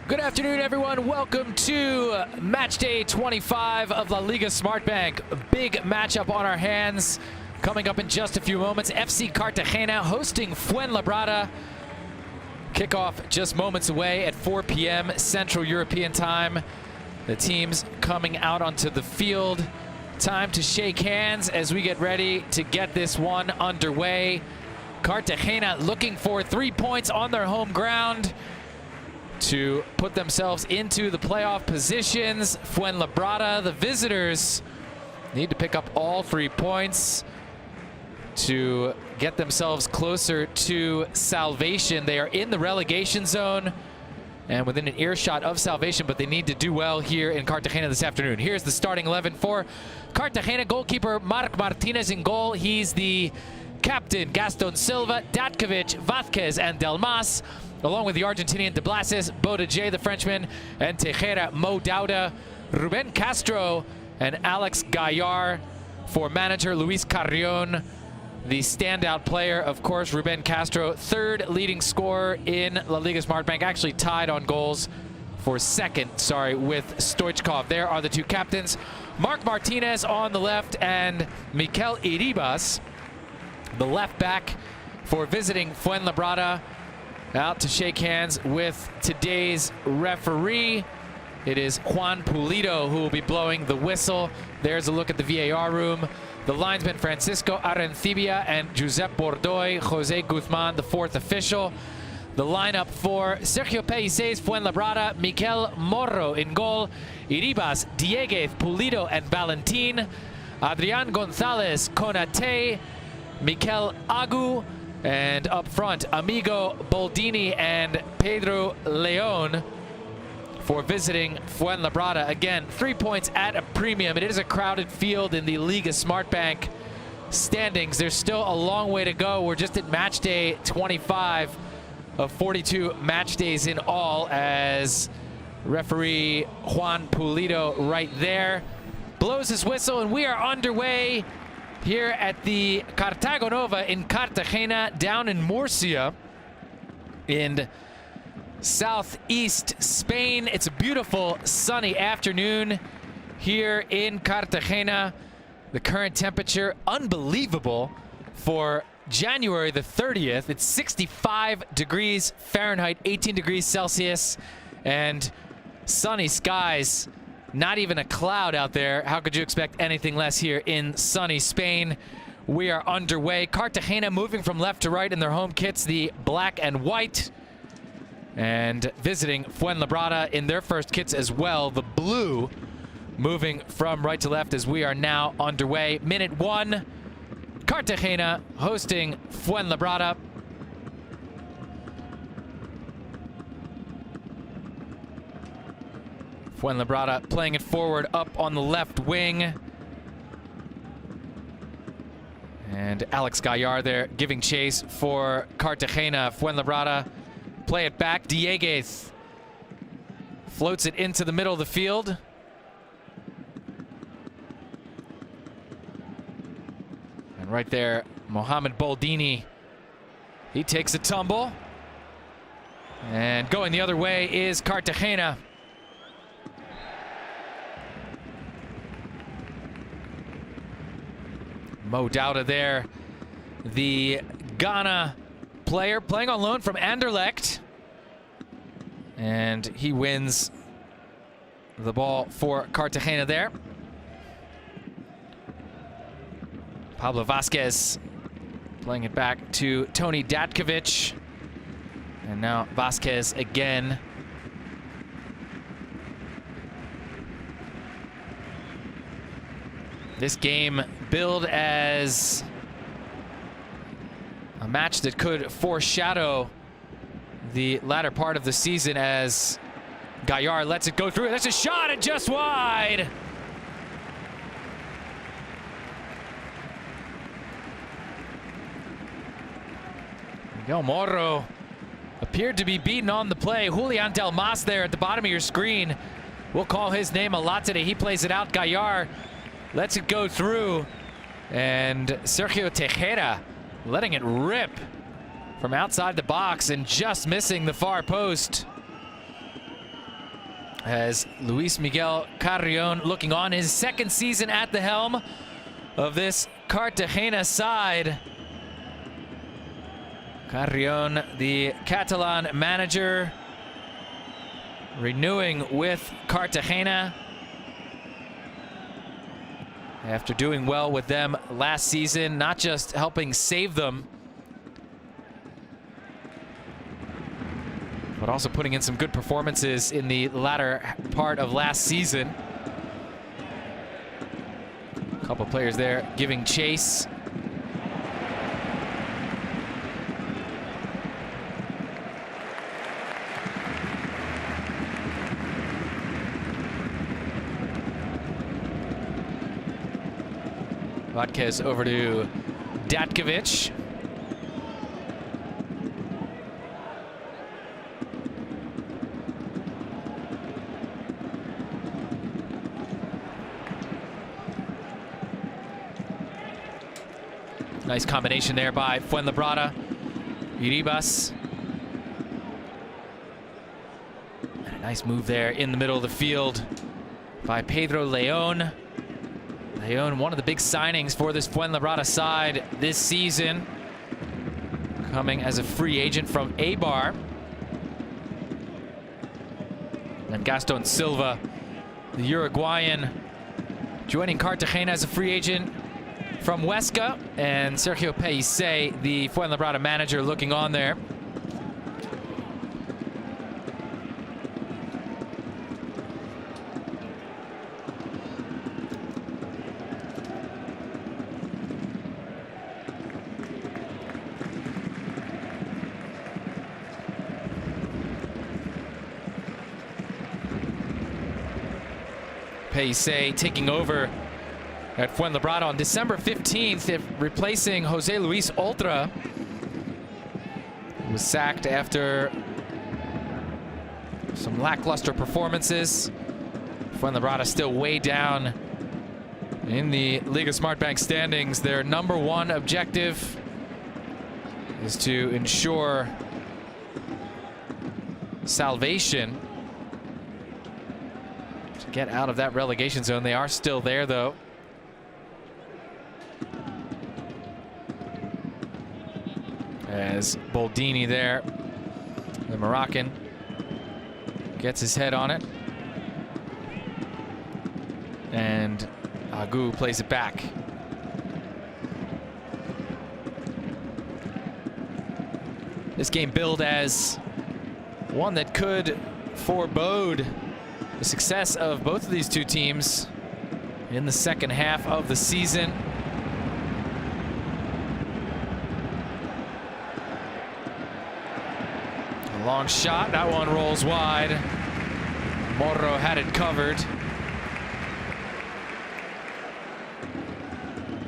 Good afternoon, everyone. Welcome to match day 25 of La Liga Smartbank. A big matchup on our hands coming up in just a few moments. FC Cartagena hosting Fuenlabrada. Kickoff just moments away at 4 p.m. Central European time. The teams coming out onto the field. Time to shake hands as we get ready to get this one underway. Cartagena looking for 3 points on their home ground to put themselves into the playoff positions. Fuenlabrada, the visitors, need to pick up all 3 points to get themselves closer to salvation. They are in the relegation zone and within an earshot of salvation, but they need to do well here in Cartagena this afternoon. Here's the starting 11 for Cartagena. Goalkeeper Marc Martinez in goal. He's the captain. Gaston Silva, Datkovic, Vázquez, and Delmas, along with the Argentinian De Blasis, Bodejé, the Frenchman, and Tejera, Mo Dauda, Ruben Castro, and Alex Gaillard. For manager Luis Carrion, the standout player, of course, Ruben Castro, third leading scorer in La Liga Smartbank, actually tied on goals for second, with Stoichkov. There are the two captains, Marc Martinez on the left and Mikel Iribas, the left back for visiting Fuenlabrada, out to shake hands with today's referee. It is Juan Pulido who will be blowing the whistle. There's a look at the VAR room. The linesmen Francisco Arencibia and Josep Bordoy, Jose Guzman, the fourth official. The lineup for Sergio Pellicer's Fuenlabrada: Mikel Morro in goal, Iribas, Dieguez, Pulido, and Valentin, Adrian Gonzalez, Konate, Mikel Agu, and up front, Amigo Boldini and Pedro Leon for visiting Fuenlabrada. Again, 3 points at a premium. It is a crowded field in the Liga Smartbank standings. There's still a long way to go. We're just at match day 25 of 42 match days in all, as referee Juan Pulido right there blows his whistle, and we are underway here at the Cartagonova in Cartagena, down in Murcia in southeast Spain. It's a beautiful sunny afternoon here in Cartagena. The current temperature, unbelievable for January the 30th. It's 65 degrees Fahrenheit, 18 degrees Celsius, and sunny skies. Not even a cloud out there. How could you expect anything less here in sunny Spain? We are underway. Cartagena moving from left to right in their home kits, the black and white. And visiting Fuenlabrada in their first kits as well, the blue, moving from right to left as we are now underway. Minute 1, Cartagena hosting Fuenlabrada. Fuenlabrada playing it forward up on the left wing. And Alex Gaillard there giving chase for Cartagena. Fuenlabrada play it back. Dieguez floats it into the middle of the field. And right there, Mohamed Boldini, he takes a tumble. And going the other way is Cartagena. Mo Dauda there, the Ghana player playing on loan from Anderlecht. And he wins the ball for Cartagena there. Pablo Vázquez playing it back to Tony Datkovic. And now Vázquez again. This game billed as a match that could foreshadow the latter part of the season, as Gaillard lets it go through. That's a shot and just wide. Miguel Morro appeared to be beaten on the play. Julian Delmas there at the bottom of your screen. We'll call his name a lot today. He plays it out. Gaillard lets it go through. And Sergio Tejera letting it rip from outside the box and just missing the far post. as Luis Miguel Carrion looking on his second season at the helm of this Cartagena side. Carrion, the Catalan manager, renewing with Cartagena after doing well with them last season, not just helping save them, but also putting in some good performances in the latter part of last season. A couple players there giving chase. Vodkes over to Datkovic. Nice combination there by Fuenlabrada. Iribas. And a nice move there in the middle of the field by Pedro Leon. Leon, one of the big signings for this Fuenlabrada side this season, coming as a free agent from Eibar. And Gaston Silva, the Uruguayan, joining Cartagena as a free agent from Huesca, and Sergio Pellicer, the Fuenlabrada manager, looking on there. Pellicer taking over at Fuenlabrada on December 15th, replacing Jose Luis Oltra, who was sacked after some lackluster performances. Fuenlabrada still way down in the Liga Smartbank standings. Their #1 objective is to ensure salvation, to get out of that relegation zone. They are still there, though. As Boldini there, the Moroccan, gets his head on it. And Agu plays it back. This game billed as one that could forebode the success of both of these two teams in the second half of the season. A long shot, that one rolls wide. Moro had it covered.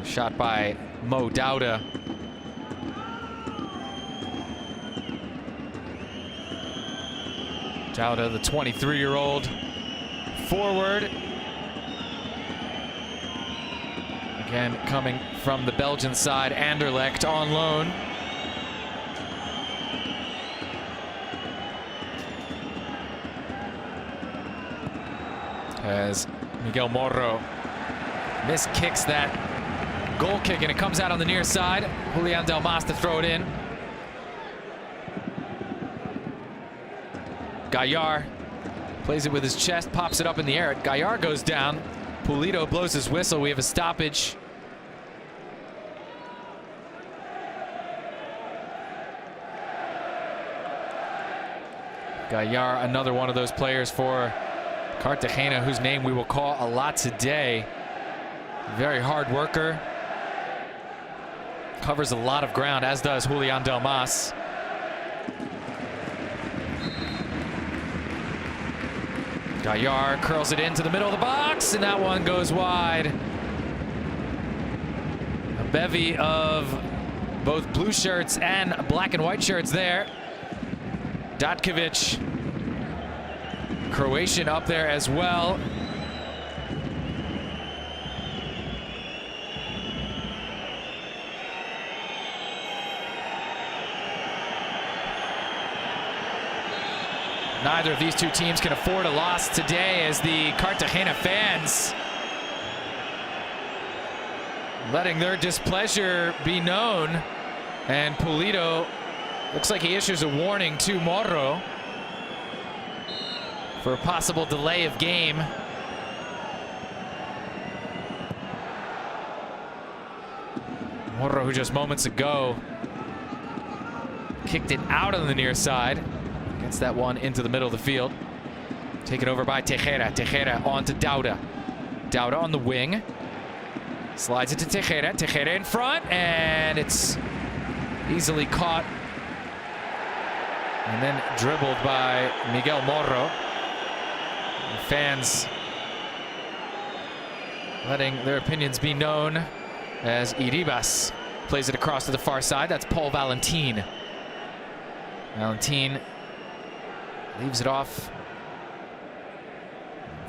Shot by Mo Dauda. Dauda, the 23-year-old forward. Again, coming from the Belgian side, Anderlecht on loan. As Miguel Moro miskicks that goal kick, and it comes out on the near side. Julian Delmas to throw it in. Gaillard plays it with his chest, pops it up in the air. Gaillard goes down. Pulido blows his whistle. We have a stoppage. Gaillard, another one of those players for Cartagena, whose name we will call a lot today. Very hard worker. Covers a lot of ground, as does Julian Delmas. Gaillard curls it into the middle of the box, and that one goes wide. A bevy of both blue shirts and black and white shirts there. Datkovic, Croatian, up there as well. Neither of these two teams can afford a loss today, as the Cartagena fans letting their displeasure be known. And Pulido looks like he issues a warning to Moro for a possible delay of game. Moro, who just moments ago kicked it out on the near side, gets that one into the middle of the field. Taken over by Tejera. Tejera on to Dauda. Dauda on the wing. Slides it to Tejera. Tejera in front, and it's easily caught and then dribbled by Miguel Moro. The fans letting their opinions be known as Iribas plays it across to the far side. That's Paul Valentin. Valentin leaves it off.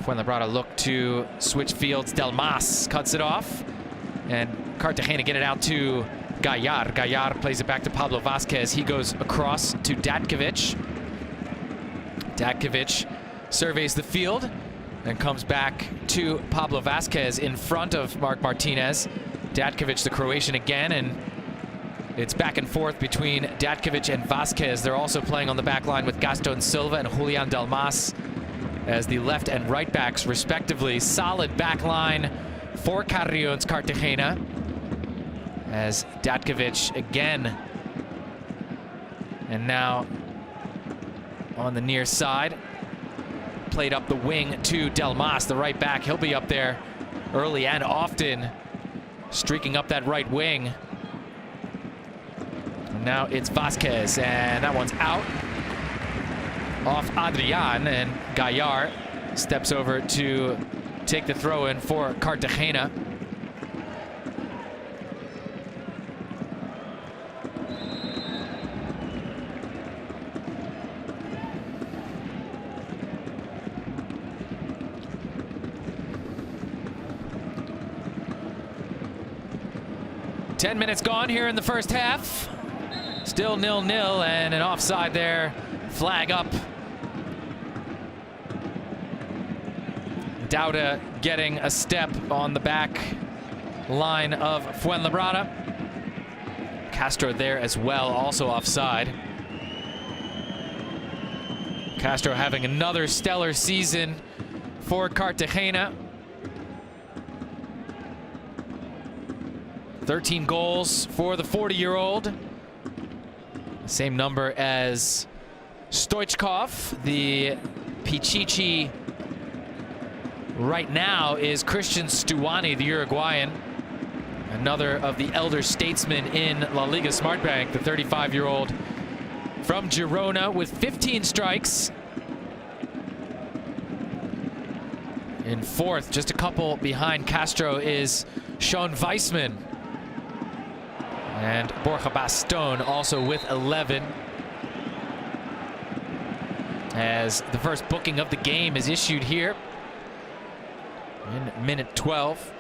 Fuenlabrada look to switch fields. Delmas cuts it off, and Cartagena get it out to Gayar. Gayar plays it back to Pablo Vasquez. He goes across to Datkovic. Datkovic surveys the field and comes back to Pablo Vasquez in front of Marc Martinez. Datkovic, the Croatian again, and it's back and forth between Datkovic and Vasquez. They're also playing on the back line with Gaston Silva and Julian Delmas as the left and right backs, respectively. Solid back line for Carrion's Cartagena, as Datkovic again, and now on the near side, played up the wing to Delmas, the right back. He'll be up there early and often, streaking up that right wing. And now it's Vasquez, and that one's out off Adrian, and Gayar steps over to take the throw in for Cartagena. Ten minutes gone here in the first half. Still 0-0, and an offside there. Flag up. Dauda getting a step on the back line of Fuenlabrada. Castro there as well, also offside. Castro having another stellar season for Cartagena. 13 goals for the 40-year-old. Same number as Stoichkov. The Pichichi right now is Christian Stuani, the Uruguayan. Another of the elder statesmen in La Liga Smartbank, the 35-year-old from Girona with 15 strikes. In fourth, just a couple behind Castro, is Sean Weissman. And Borja Baston also with 11. As the first booking of the game is issued here in minute 12.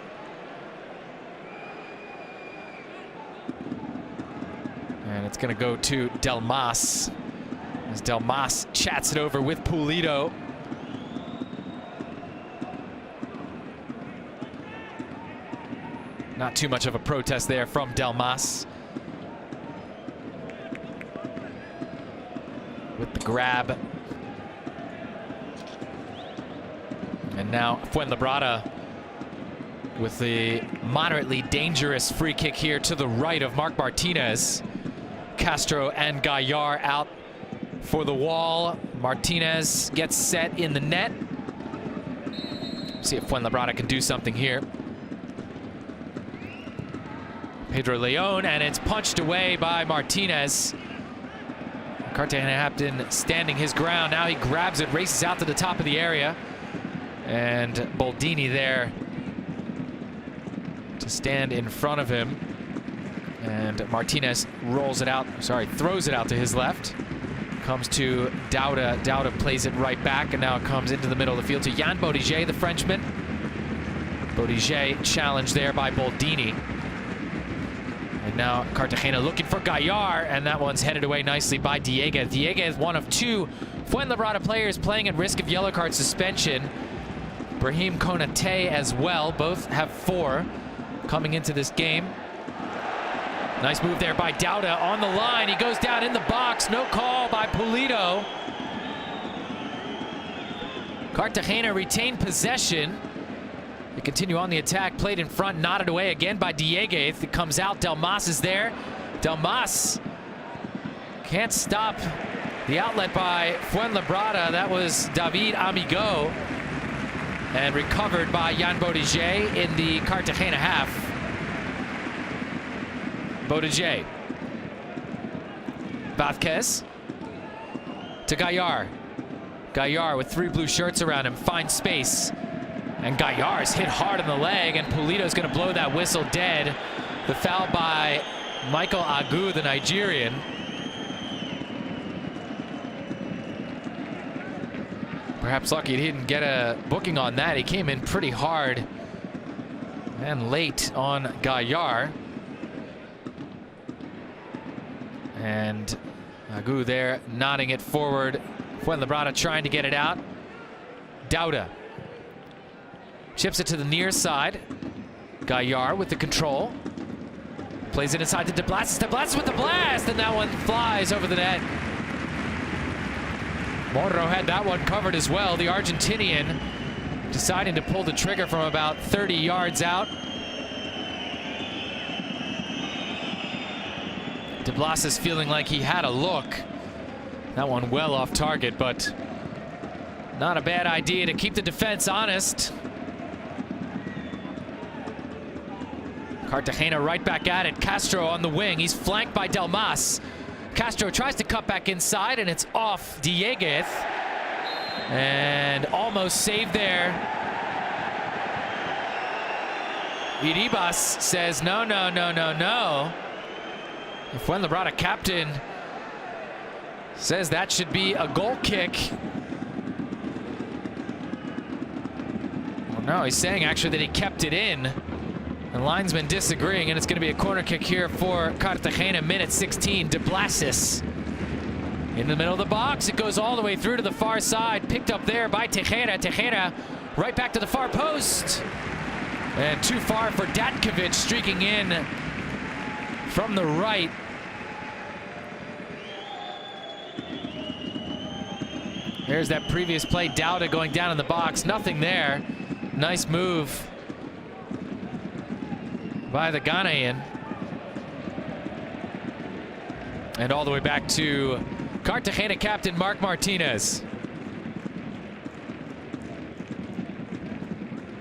And it's going to go to Delmas, as Delmas chats it over with Pulido. Not too much of a protest there from Delmas. With the grab. And now Fuenlabrada with the moderately dangerous free kick here to the right of Marc Martinez. Castro and Gayar out for the wall. Martinez gets set in the net. See if Fuenlabrada can do something here. Pedro Leon, and it's punched away by Martinez. Cartagena captain standing his ground. Now he grabs it, races out to the top of the area. And Boldini there to stand in front of him. And Martinez rolls it out, throws it out to his left. Comes to Dauda. Dauda plays it right back, and now it comes into the middle of the field to Yann Bodiger, the Frenchman. Bodiger challenged there by Boldini. And now Cartagena looking for Gayar, and that one's headed away nicely by Dieguez. Dieguez, one of two Fuenlabrada players playing at risk of yellow card suspension. Brahim Konate as well. Both have 4 coming into this game. Nice move there by Dauda on the line. He goes down in the box. No call by Pulido. Cartagena retained possession. They continue on the attack. Played in front, knotted away again by Dieguez. It comes out. Delmas is there. Delmas can't stop the outlet by Fuenlabrada. That was David Amigo. And recovered by Jan Bodiger in the Cartagena half. Bodiger. Vázquez to Gaillard. Gaillard with 3 blue shirts around him, finds space. And Gaillard's hit hard on the leg, and Pulido's going to blow that whistle dead. The foul by Michael Agu, the Nigerian. Perhaps lucky he didn't get a booking on that. He came in pretty hard and late on Gaillard. And Agu there nodding it forward. Fuenlabrada trying to get it out. Dauda chips it to the near side. Gaillard with the control. Plays it inside to De Blassis. De Blassis with the blast, and that one flies over the net. Morro had that one covered as well. The Argentinian deciding to pull the trigger from about 30 yards out. De Blassis feeling like he had a look. That one well off target, but not a bad idea to keep the defense honest. Cartagena right back at it. Castro on the wing. He's flanked by Delmas. Castro tries to cut back inside, and it's off Dieguez. And almost saved there. Iribas says no, no, no, no, no. The Fuenlabrada captain says that should be a goal kick. Well, no, he's saying actually that he kept it in. The linesman disagreeing, and it's going to be a corner kick here for Cartagena. Minute 16, De Blassis in the middle of the box. It goes all the way through to the far side. Picked up there by Tejera. Tejera right back to the far post. And too far for Datkovic, streaking in from the right. There's that previous play. Dauda going down in the box. Nothing there. Nice move by the Ghanaian. And all the way back to Cartagena captain Mark Martinez.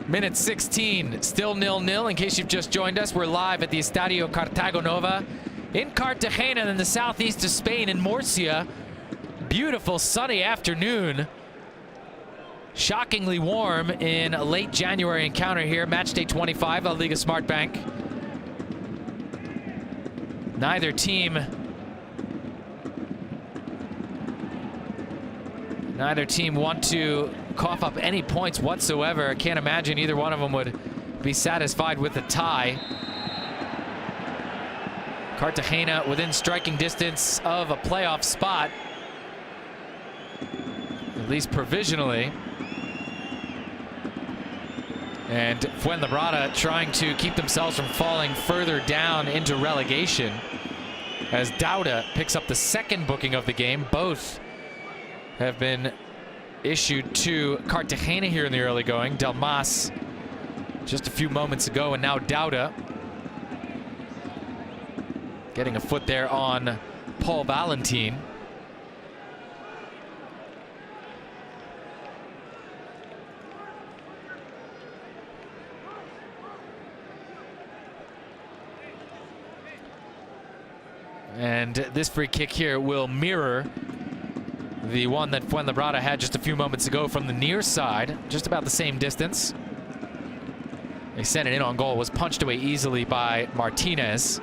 Minute 16, still 0-0. In case you've just joined us, we're live at the Estadio Cartagonova in Cartagena in the southeast of Spain in Murcia. Beautiful sunny afternoon. Shockingly warm in a late January encounter here. Match day 25, La Liga Smart Bank. Neither team want to cough up any points whatsoever. I can't imagine either one of them would be satisfied with a tie. Cartagena within striking distance of a playoff spot, at least provisionally. And Fuenlabrada trying to keep themselves from falling further down into relegation, as Dauda picks up the second booking of the game. Both have been issued to Cartagena here in the early going. Delmas just a few moments ago, and now Dauda getting a foot there on Paul Valentin. And this free kick here will mirror the one that Fuenlabrada had just a few moments ago from the near side, just about the same distance. They sent it in on goal, was punched away easily by Martinez.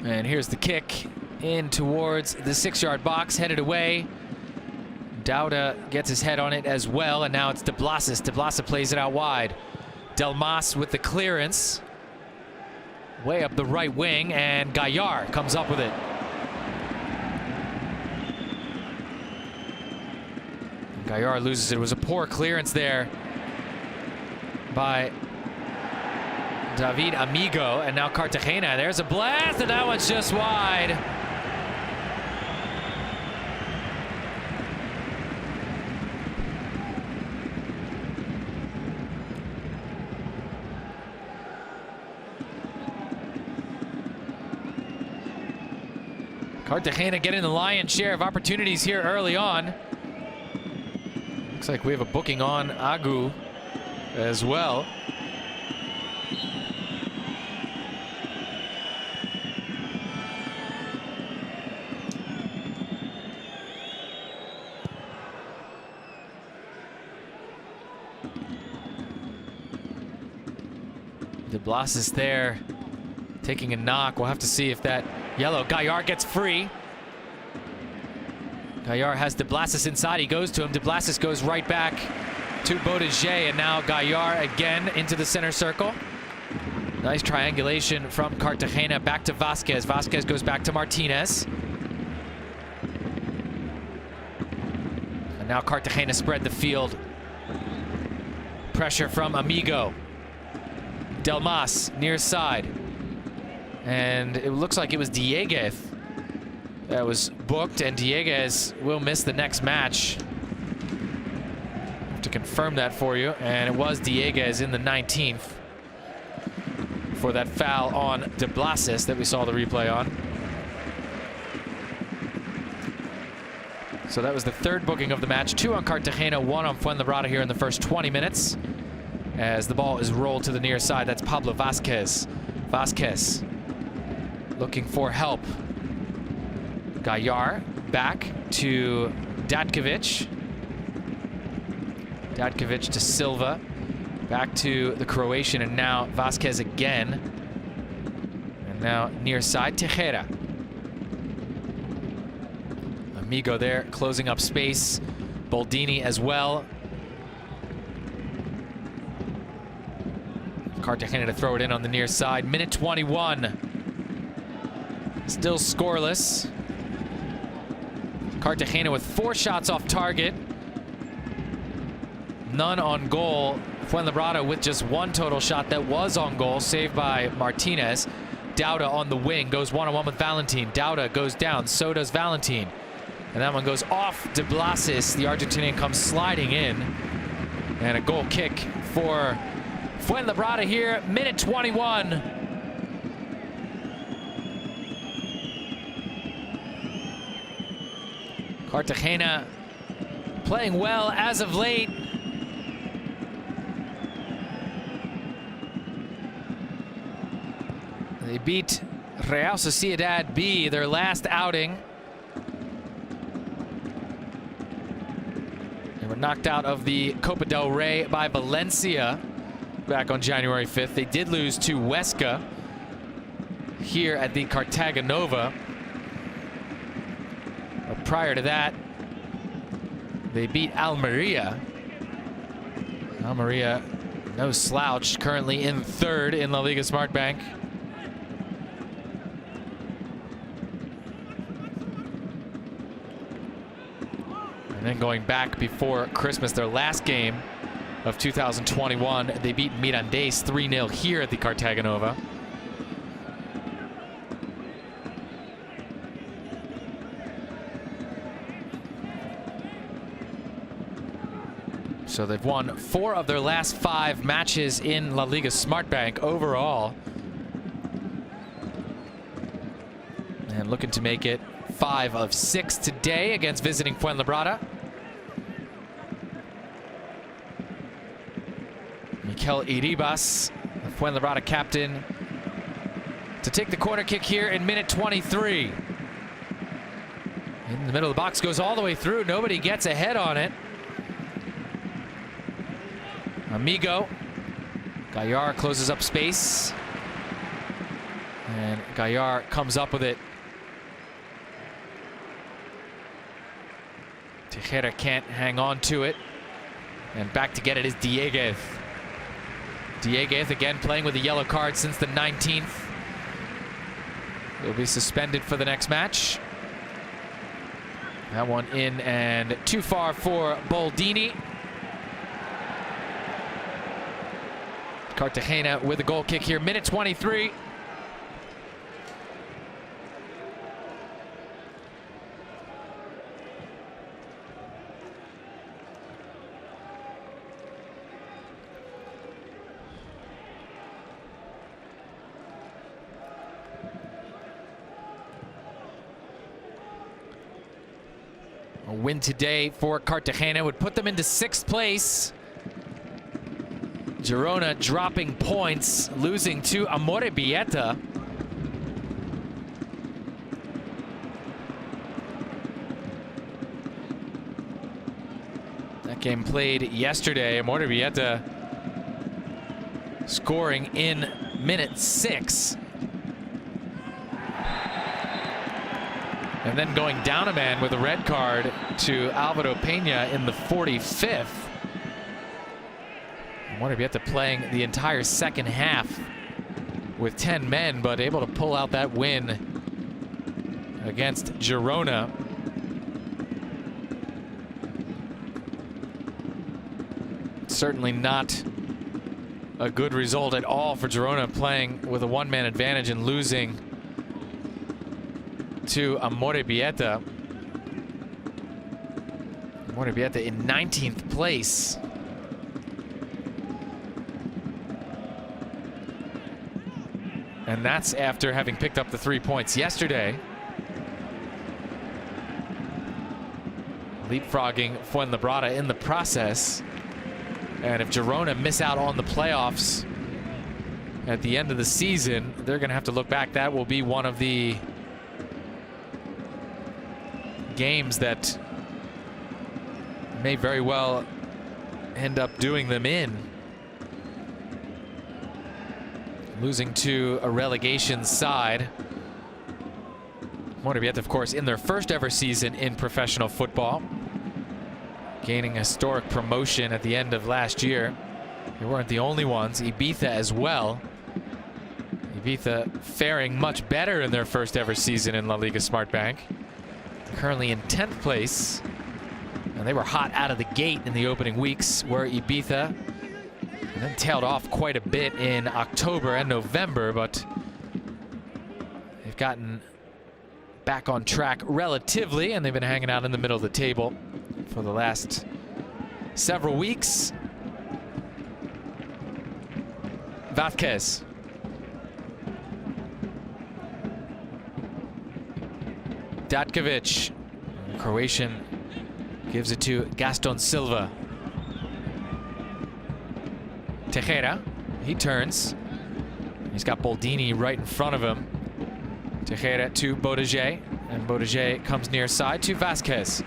And here's the kick in towards the 6-yard box, headed away Dauda gets his head on it as well, and now it's De Blassis. De Blassis plays it out wide. Delmas with the clearance. Way up the right wing, and Gaillard comes up with it. Gaillard loses it. It was a poor clearance there by David Amigo, and now Cartagena. There's a blast, and that one's just wide. Cartagena getting the lion's share of opportunities here early on. Looks like we have a booking on Agu as well. De Blassis there taking a knock. We'll have to see if that yellow. Gaillard gets free. Gaillard has De Blassis inside. He goes to him. De Blassis goes right back to Bottiger, and now Gaillard again into the center circle. Nice triangulation from Cartagena back to Vasquez. Vasquez goes back to Martinez. And now Cartagena spread the field. Pressure from Amigo. Delmas near side. And it looks like it was Dieguez that was booked, and Dieguez will miss the next match. I have to confirm that for you, and it was Dieguez in the 19th for that foul on De Blassis that we saw the replay on. So that was the third booking of the match. 2 on Cartagena, 1 on Fuenlabrada here in the first 20 minutes. As the ball is rolled to the near side, that's Pablo Vasquez. Vasquez looking for help. Gaillard back to Datkovic. Datkovic to Silva. Back to the Croatian, and now Vasquez again. And now near side, Tejera. Amigo there closing up space. Boldini as well. Cartagena to throw it in on the near side. Minute 21. Still scoreless. Cartagena with 4 shots off target. None on goal. Fuenlabrada with just 1 total shot that was on goal, saved by Martinez. Dauda on the wing, goes one-on-one with Valentin. Dauda goes down, so does Valentin. And that one goes off De Blassis. The Argentinian comes sliding in. And a goal kick for Fuenlabrada here, minute 21. Cartagena playing well as of late. They beat Real Sociedad B, their last outing. They were knocked out of the Copa del Rey by Valencia back on January 5th. They did lose to Huesca here at the Cartagenova. But prior to that, they beat Almeria. Almeria, no slouch, currently in 3rd in La Liga Smart Bank. And then going back before Christmas, their last game of 2021, they beat Mirandés 3-0 here at the Cartagenova. So they've won 4 of their last 5 matches in La Liga Smart Bank overall. And looking to make it 5 of 6 today against visiting Fuenlabrada. Mikel Iribas, the Fuenlabrada captain, to take the corner kick here in minute 23. In the middle of the box, goes all the way through. Nobody gets a head on it. Amigo. Gaillard closes up space. And Gaillard comes up with it. Tejera can't hang on to it. And back to get it is Dieguez. Dieguez again playing with a yellow card since the 19th. He'll be suspended for the next match. That one in and too far for Boldini. Cartagena with a goal kick here, minute 23. A win today for Cartagena would put them into 6th place. Girona dropping points, losing to Amorebieta. That game played yesterday. Amorebieta scoring in minute 6. And then going down a man with a red card to Alvaro Pena in the 45th. Amorebieta playing the entire second half with 10 men, but able to pull out that win against Girona. Certainly not a good result at all for Girona, playing with a one-man advantage and losing to Amorebieta. Amorebieta in 19th place. And that's after having picked up the 3 points yesterday. Leapfrogging Fuenlabrada in the process. And if Girona miss out on the playoffs at the end of the season, they're going to have to look back. That will be one of the games that may very well end up doing them in. Losing to a relegation side. Amorebieta, of course, in their first ever season in professional football. Gaining historic promotion at the end of last year. They weren't the only ones. Ibiza as well. Ibiza faring much better in their first ever season in La Liga Smartbank. Currently in 10th place. And they were hot out of the gate in the opening weeks, were Ibiza. And then tailed off quite a bit in October and November, but they've gotten back on track relatively, and they've been hanging out in the middle of the table for the last several weeks. Vázquez. Datkovic. Croatian gives it to Gaston Silva. Tejera, he turns. He's got Boldini right in front of him. Tejera to Bodege, and Bodege comes near side to Vázquez.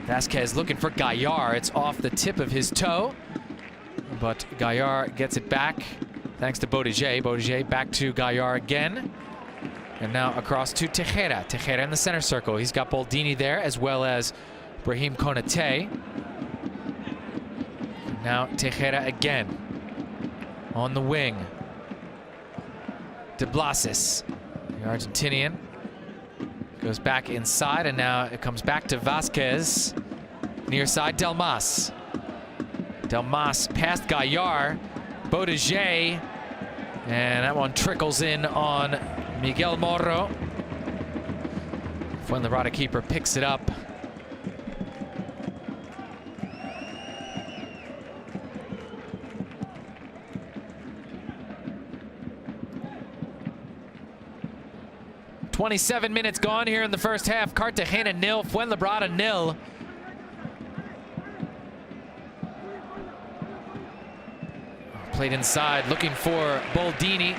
Vázquez looking for Gaillard. It's off the tip of his toe, but Gaillard gets it back thanks to Bodege. Bodege back to Gaillard again. And now across to Tejera. Tejera in the center circle. He's got Boldini there, as well as Brahim Konate. Now Tejera again on the wing. De Blasis, the Argentinian, goes back inside, and now it comes back to Vázquez. Near side, Delmas. Delmas past Gaillard. Bodege, and that one trickles in on Miguel Moro. Fuenlabrada keeper picks it up. .27 minutes gone here in the first half. Cartagena 0, Fuenlabrada 0. Played inside, looking for Boldini.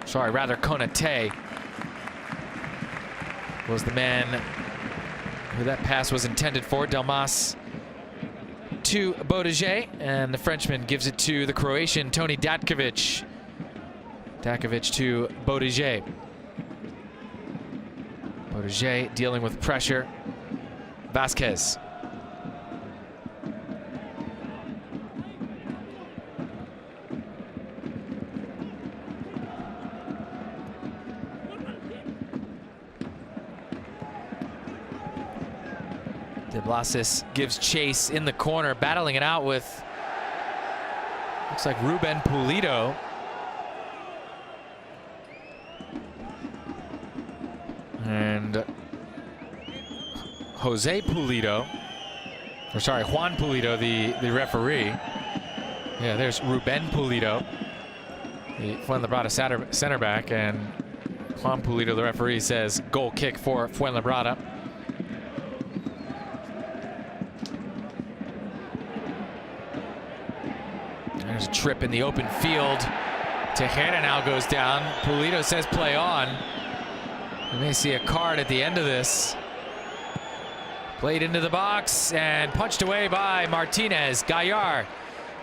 Sorry, rather Konate was the man who that pass was intended for. Delmas to Bodege, and the Frenchman gives it to the Croatian Toni Datkovic. Datkovic to Bodege. Boudiger dealing with pressure. Vasquez. De Blasis gives chase in the corner, battling it out with, looks like Ruben Pulido. And Jose Pulido, or sorry, Juan Pulido, the referee. Yeah, there's Ruben Pulido, the Fuenlabrada center back, and Juan Pulido, the referee, says goal kick for Fuenlabrada. There's a trip in the open field. Tejera now goes down. Pulido says play on. We may see a card at the end of this. Played into the box and punched away by Martinez. Gaillard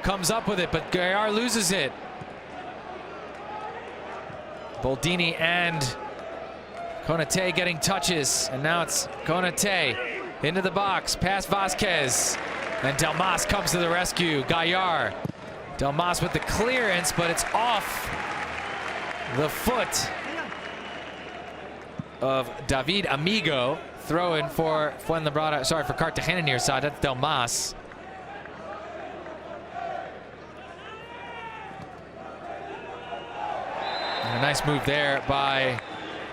comes up with it, but Gaillard loses it. Boldini and Konate getting touches, and now it's Konate into the box, past Vasquez, and Delmas comes to the rescue. Gaillard. Delmas with the clearance, but it's off the foot of David Amigo. Throw in for Fuenlabrada, sorry, for Cartagena near side. That's Delmas. And a nice move there by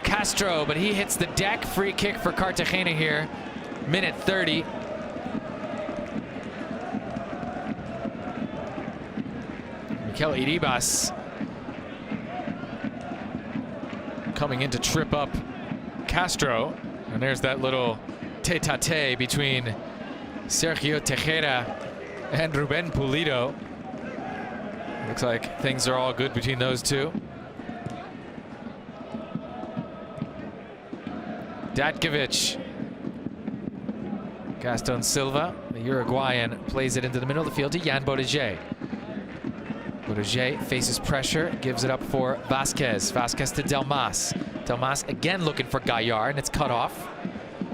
Castro, but he hits the deck. Free kick for Cartagena here. Minute 30. Mikel Iribas coming in to trip up Castro. And there's that little tete-a-tete between Sergio Tejera and Ruben Pulido. Looks like things are all good between those two. Datkovic. Gaston Silva, the Uruguayan, plays it into the middle of the field to Jan Boudiger. Boudiger faces pressure, gives it up for Vasquez. Vasquez to Delmas. Delmas again looking for Gaillard, and it's cut off.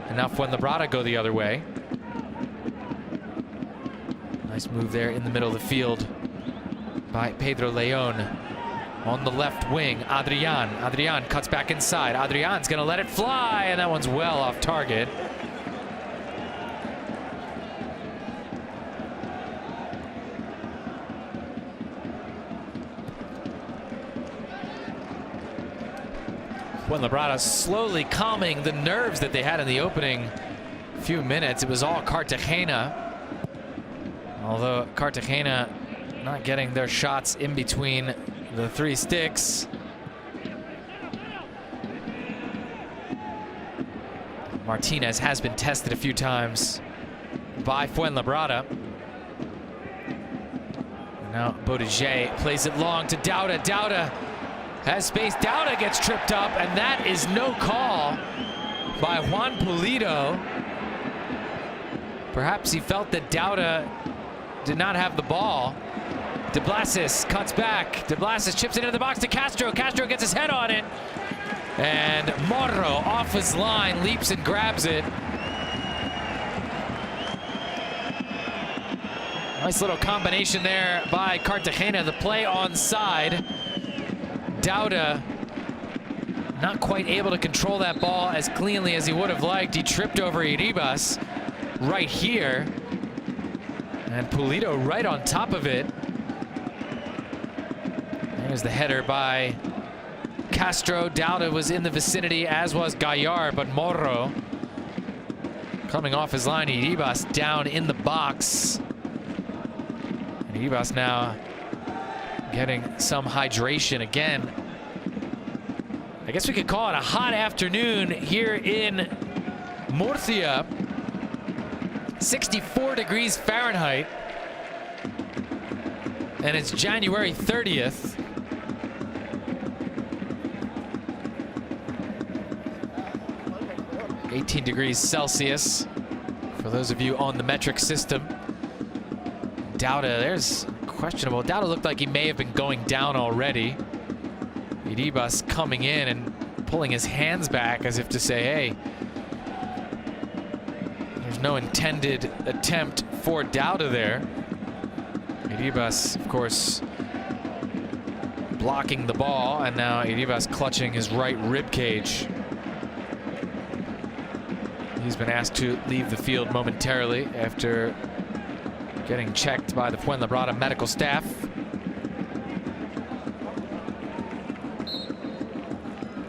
And now Fuenlabrada go the other way. Nice move there in the middle of the field by Pedro Leon. On the left wing, Adrian. Adrian cuts back inside. Adrian's gonna let it fly, and that one's well off target. Fuenlabrada slowly calming the nerves that they had in the opening few minutes. It was all Cartagena. Although Cartagena not getting their shots in between the three sticks. Martinez has been tested a few times by Fuenlabrada. And now Boudiger plays it long to Dauda. Dauda has space. Dauda gets tripped up, and that is no call by Juan Pulido. Perhaps he felt that Dauda did not have the ball. De Blasis cuts back. De Blasis chips it into the box to Castro. Castro gets his head on it. And Morro off his line, leaps and grabs it. Nice little combination there by Cartagena. The play onside. Dauda not quite able to control that ball as cleanly as he would have liked. He tripped over Iribas right here. And Pulido right on top of it. There's the header by Castro. Dauda was in the vicinity, as was Gaillard, but Morro coming off his line. Iribas down in the box. And Iribas now getting some hydration again. I guess we could call it a hot afternoon here in Murcia. 64 degrees Fahrenheit. And it's January 30th. (18 degrees Celsius for those of you on the metric system. Dauda, there's questionable. Dauda looked like he may have been going down already. Iribas coming in and pulling his hands back as if to say, hey, there's no intended attempt for Dauda there. Iribas, of course, blocking the ball, and now Iribas clutching his right rib cage. He's been asked to leave the field momentarily after getting checked by the Fuenlabrada medical staff.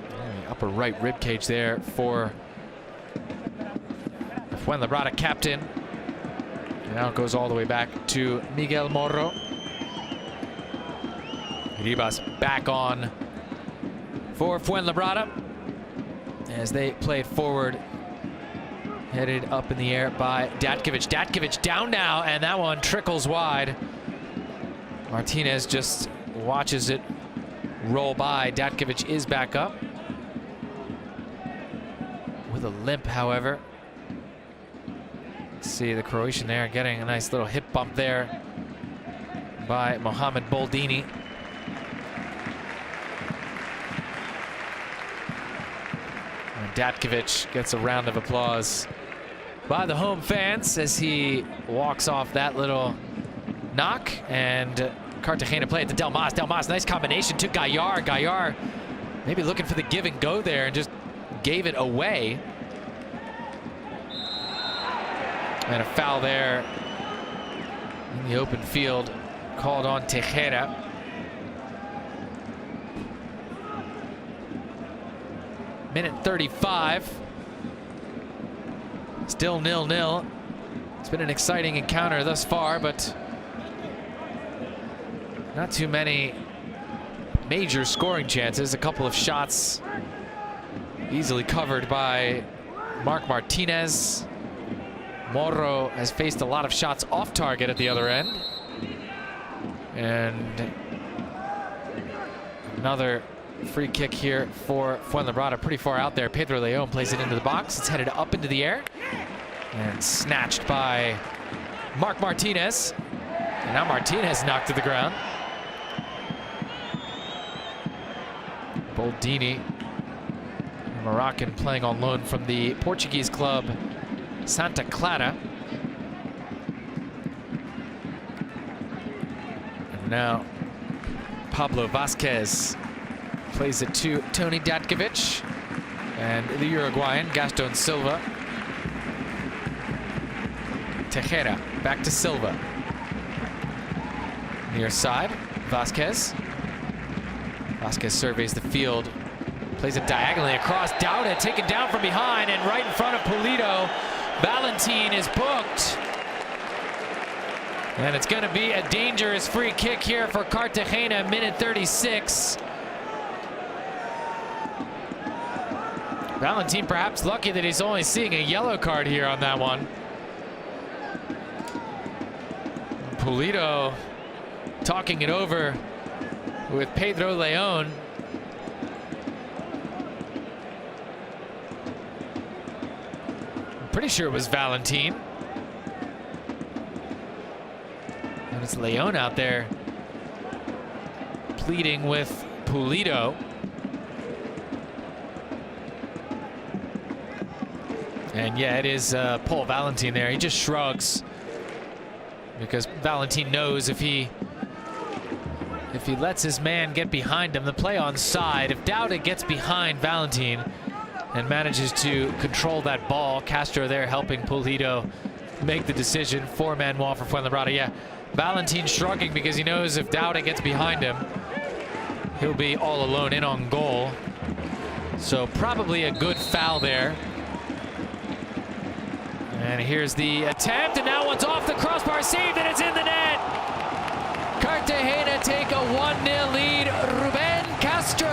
The upper right rib cage there for the Fuenlabrada captain. And now it goes all the way back to Miguel Moro. Iribas back on for Fuenlabrada as they play it forward. Headed up in the air by Datkovic. Datkovic down now, and that one trickles wide. Martinez just watches it roll by. Datkovic is back up with a limp, however. Let's see the Croatian there getting a nice little hip bump there by Mohamed Boldini. And Datkovic gets a round of applause by the home fans as he walks off that little knock. And Cartagena play it to Delmas. Delmas, nice combination to Gaillard. Gaillard maybe looking for the give and go there and just gave it away. And a foul there in the open field called on Tejera. Minute 35. Still 0-0. It's been an exciting encounter thus far, but not too many major scoring chances. A couple of shots easily covered by Marc Martinez. Moro has faced a lot of shots off target at the other end. And another free kick here for Fuenlabrada, pretty far out there. Pedro Leon plays it into the box. It's headed up into the air and snatched by Marc Martinez. And now Martinez knocked to the ground. Boldini, Moroccan, playing on loan from the Portuguese club Santa Clara. And now Pablo Vasquez plays it to Tony Datkovic and the Uruguayan Gaston Silva. Tejera back to Silva. Near side, Vasquez. Vasquez surveys the field, plays it diagonally across. Dauda taken down from behind and right in front of Pulido. Valentin is booked. And it's going to be a dangerous free kick here for Cartagena, minute 36. Valentin perhaps lucky that he's only seeing a yellow card here on that one. Pulido talking it over with Pedro Leon. I'm pretty sure it was Valentin. And it's Leon out there pleading with Pulido. And yeah, it is Paul Valentin there. He just shrugs because Valentin knows if he lets his man get behind him, the play on side. If Dauda gets behind Valentin and manages to control that ball, Castro there helping Pulido make the decision. Four-man wall for Fuenlabrada. Yeah, Valentin shrugging because he knows if Dauda gets behind him, he'll be all alone in on goal. So probably a good foul there. And here's the attempt, and now one's off the crossbar, saved, and it's in the net. Cartagena take a 1-0 lead. Ruben Castro.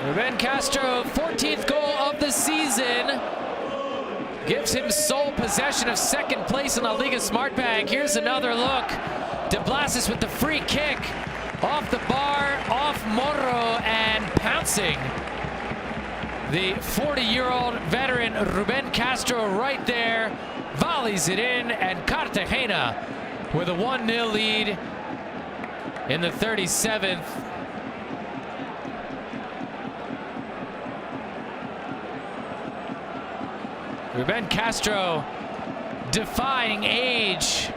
Ruben Castro, 14th goal of the season, gives him sole possession of second place in La Liga Smart Bank. Here's another look De Blasis with the free kick. Off the bar, off Moro, and pouncing. The 40-year-old veteran Ruben Castro right there. Volleys it in, and Cartagena with a 1-0 lead in the 37th. Ruben Castro, defying age,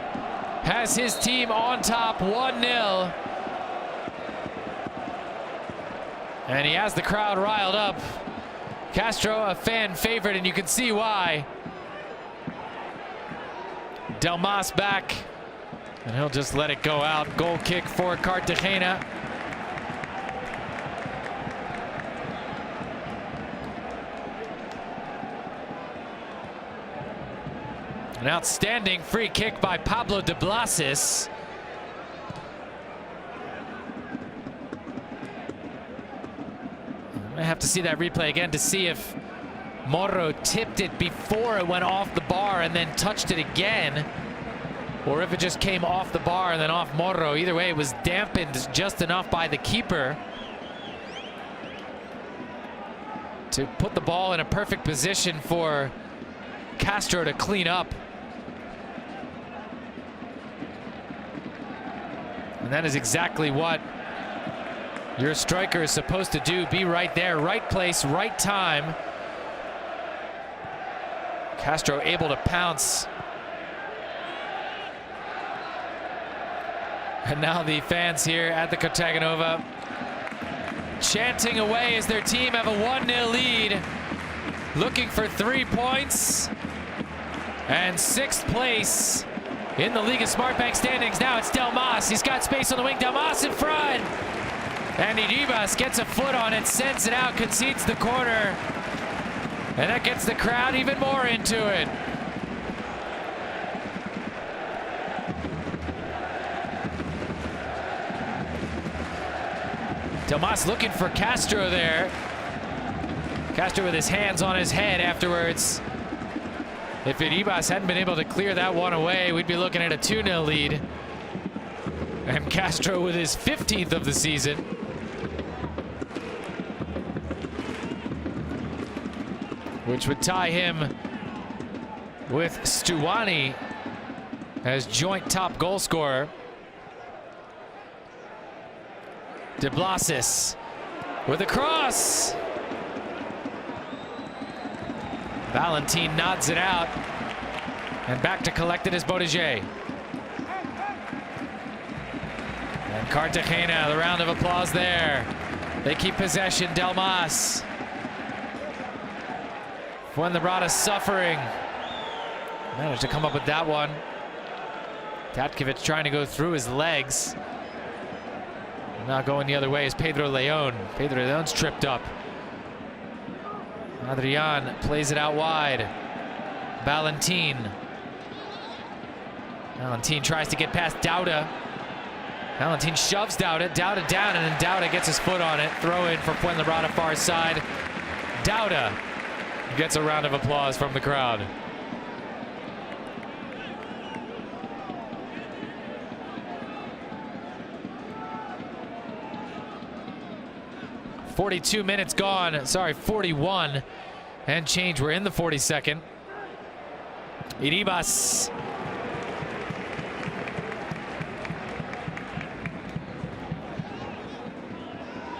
has his team on top 1-0. And he has the crowd riled up. Castro, a fan favorite, and you can see why. Delmas back, and he'll just let it go out. Goal kick for Cartagena. An outstanding free kick by Pablo de Blasis. I have to see that replay again to see if Moro tipped it before it went off the bar and then touched it again, or if it just came off the bar and then off Moro. Either way, it was dampened just enough by the keeper to put the ball in a perfect position for Castro to clean up. And that is exactly what your striker is supposed to do. Be right there, right place, right time. Castro able to pounce. And now the fans here at the Cartagena chanting away as their team have a 1-0 lead. Looking for 3 points. And 6th place in the Liga Smartbank standings. Now it's Delmas. He's got space on the wing. Delmas in front. And Iribas gets a foot on it, sends it out, concedes the corner. And that gets the crowd even more into it. Delmas looking for Castro there. Castro with his hands on his head afterwards. If Iribas hadn't been able to clear that one away, we'd be looking at a 2-0 lead. And Castro with his 15th of the season. Which would tie him with Stuani as joint top goal scorer. De Blasis with a cross. Valentin nods it out. And back to collect it is Bottiger. And Cartagena, the round of applause there. They keep possession, Delmas. Fuenlabrada suffering. Managed to come up with that one. Tatkovic trying to go through his legs. Now going the other way is Pedro Leon. Pedro Leon's tripped up. Adrian plays it out wide. Valentin. Valentin tries to get past Dauda. Valentin shoves Dauda. Dauda down, and then Dauda gets his foot on it. Throw in for Fuenlabrada far side. Dauda gets a round of applause from the crowd. "42 minutes gone." Sorry, 41 and change. We're in the 42nd. Iribas.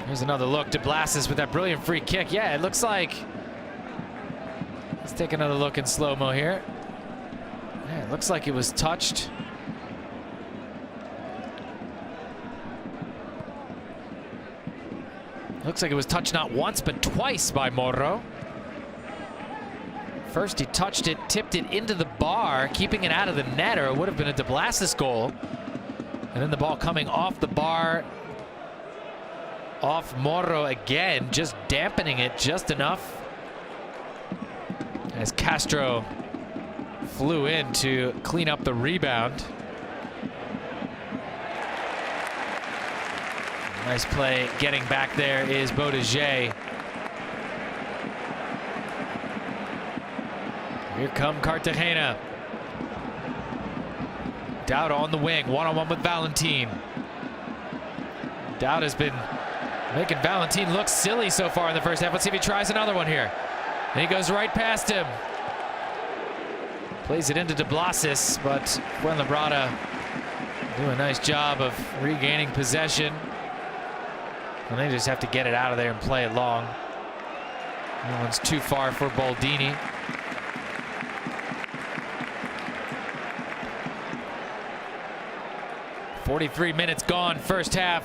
Here's another look. De Blasis with that brilliant free kick. Yeah, it looks like. Let's take another look in slow-mo here. Yeah, it looks like it was touched. Looks like it was touched not once, but twice by Moro. First he touched it, tipped it into the bar, keeping it out of the net, or it would have been a De Blasis goal. And then the ball coming off the bar, off Moro again, just dampening it just enough. As Castro flew in to clean up the rebound. Nice play getting back there is Bottiger. Here come Cartagena. Dowda on the wing, one-on-one with Valentin. Dowda's been making Valentin look silly so far in the first half. Let's see if he tries another one here. And he goes right past him. Plays it into De Blasis, but Fuenlabrada do a nice job of regaining possession. And they just have to get it out of there and play it long. That one's too far for Boldini. "43 minutes gone, first half.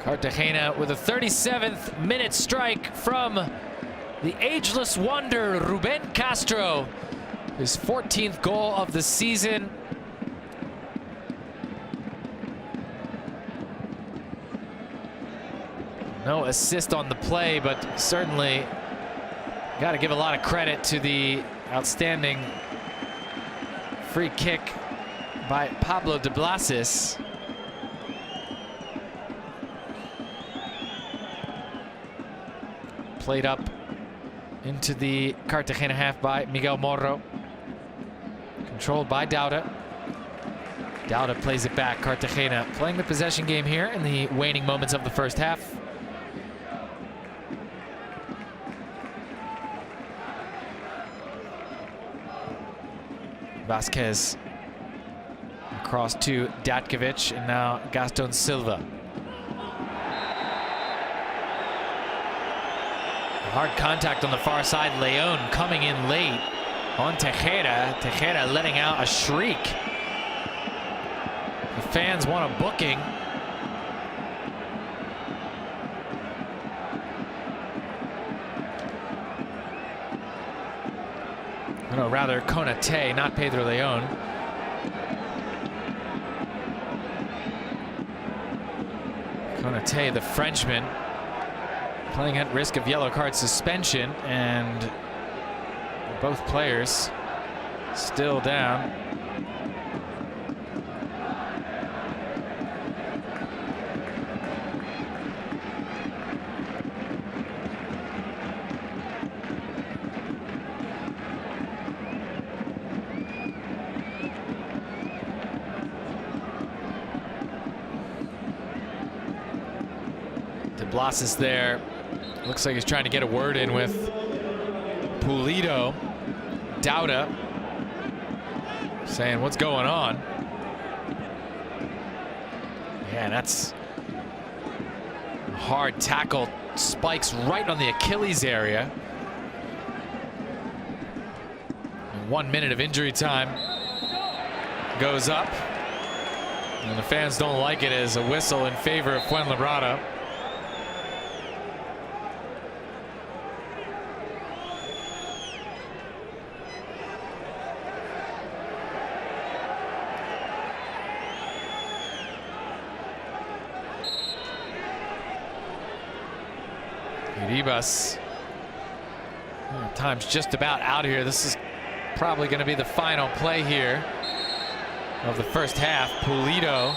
Cartagena with a 37th minute strike from the ageless wonder, Ruben Castro. His 14th goal of the season. No assist on the play, but certainly got to give a lot of credit to the outstanding free kick by Pablo De Blasis. Played up into the Cartagena half by Miguel Morro. Controlled by Dowda. Dowda plays it back. Cartagena playing the possession game here in the waning moments of the first half. Vasquez across to Datkovic, and now Gaston Silva. Hard contact on the far side. Leon coming in late on Tejeda. Tejeda letting out a shriek. The fans want a booking. No, rather Konate, not Pedro Leon. Konate, the Frenchman, playing at risk of yellow card suspension, and both players still down. De Blasis there. Looks like he's trying to get a word in with Pulido. Dowda saying, "What's going on?" Yeah, that's a hard tackle. Spikes right on the Achilles area. And 1 minute of injury time goes up. And the fans don't like it as a whistle in favor of Fuenlabrada. Ribas. Time's just about out here. This is probably going to be the final play here of the first half. Pulido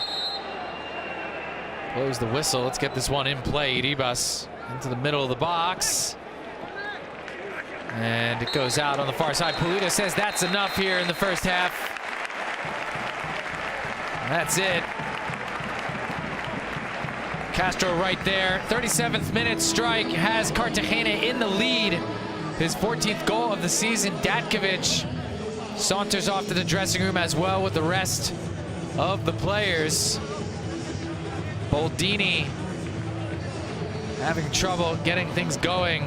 blows the whistle. Let's get this one in play. Ribas into the middle of the box. And it goes out on the far side. Pulido says that's enough here in the first half. And that's it. Castro right there. 37th minute strike has Cartagena in the lead. His 14th goal of the season. Datkovic saunters off to the dressing room as well with the rest of the players. Boldini having trouble getting things going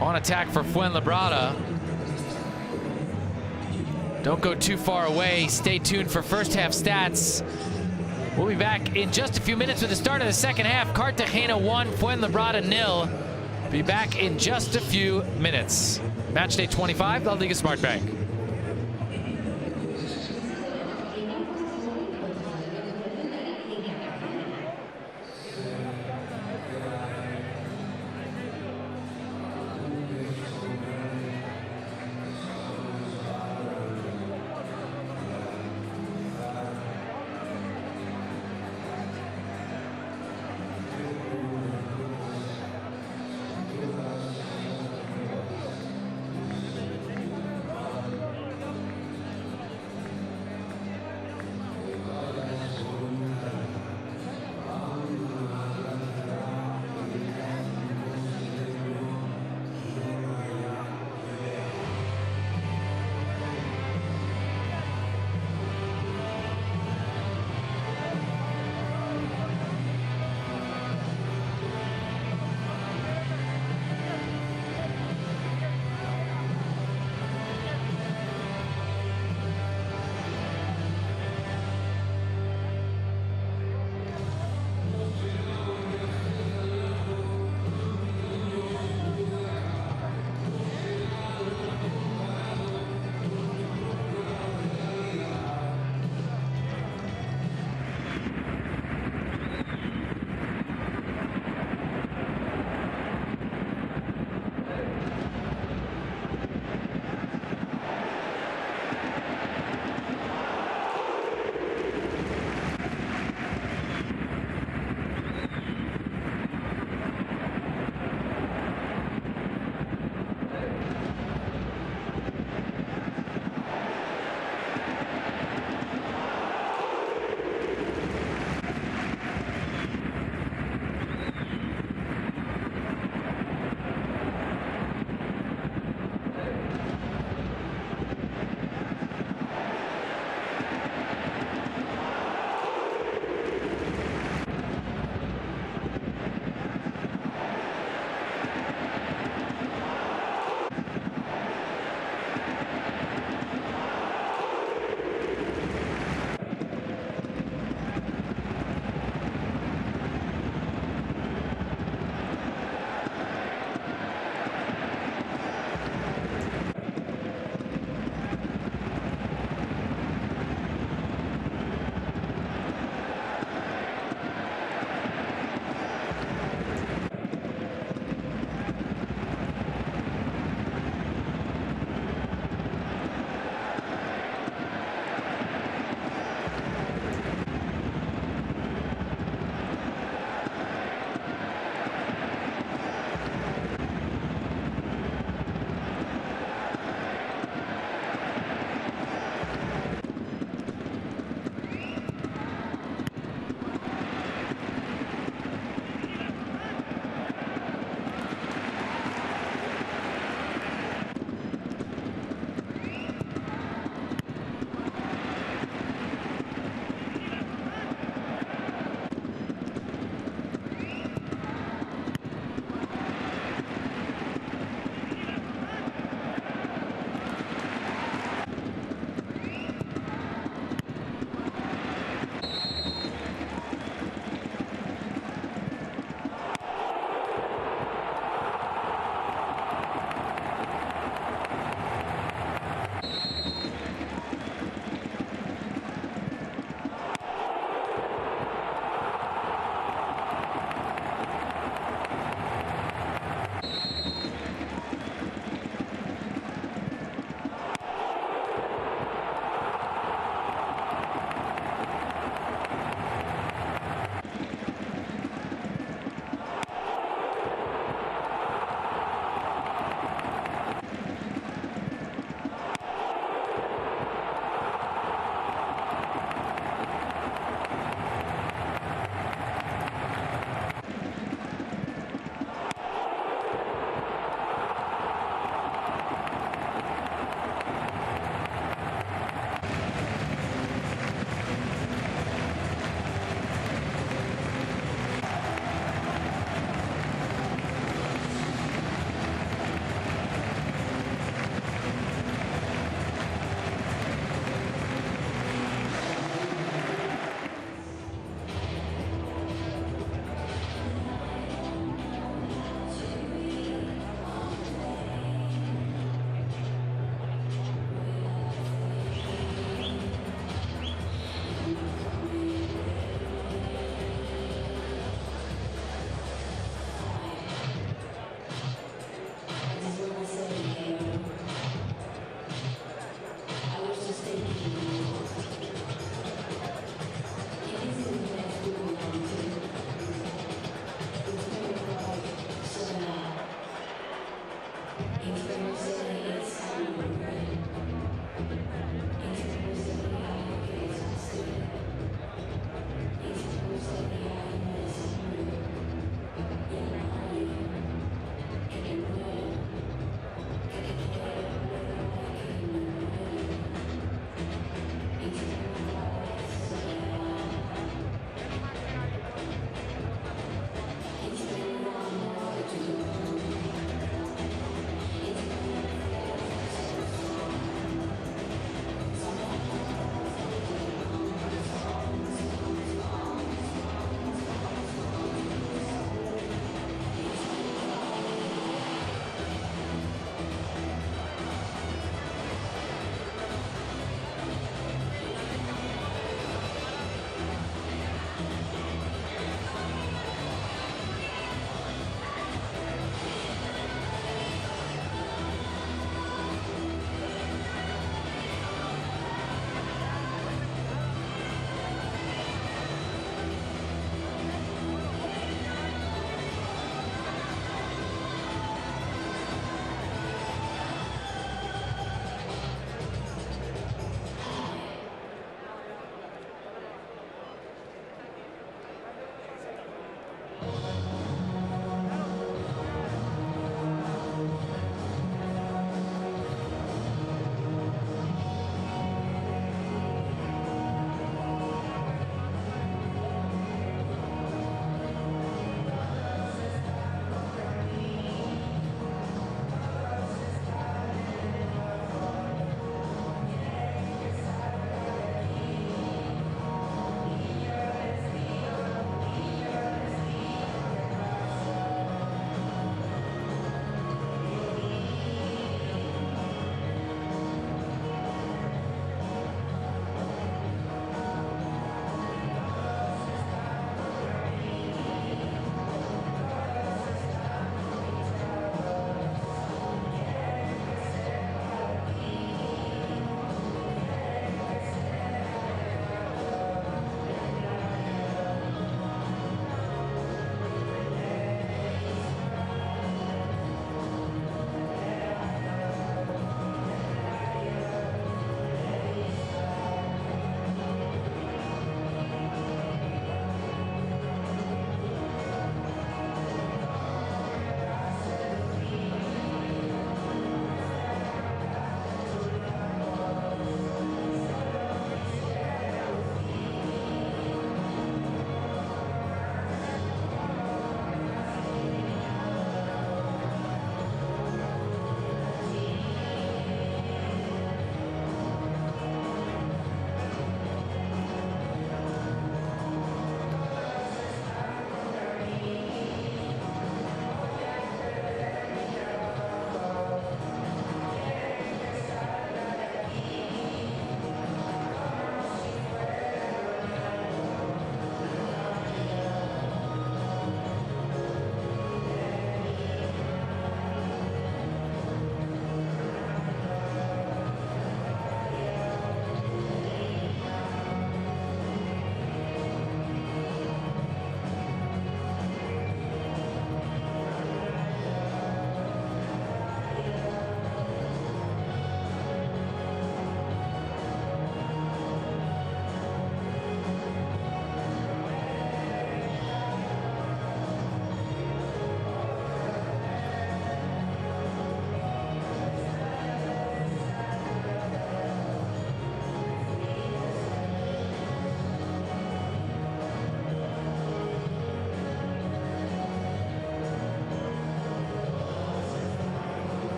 on attack for Fuenlabrada. Don't go too far away. Stay tuned for first half stats. We'll be back in just a few minutes with the start of the second half. Cartagena 1, Fuenlabrada 0. Be back in just a few minutes. Matchday 25, La Liga Smart Bank.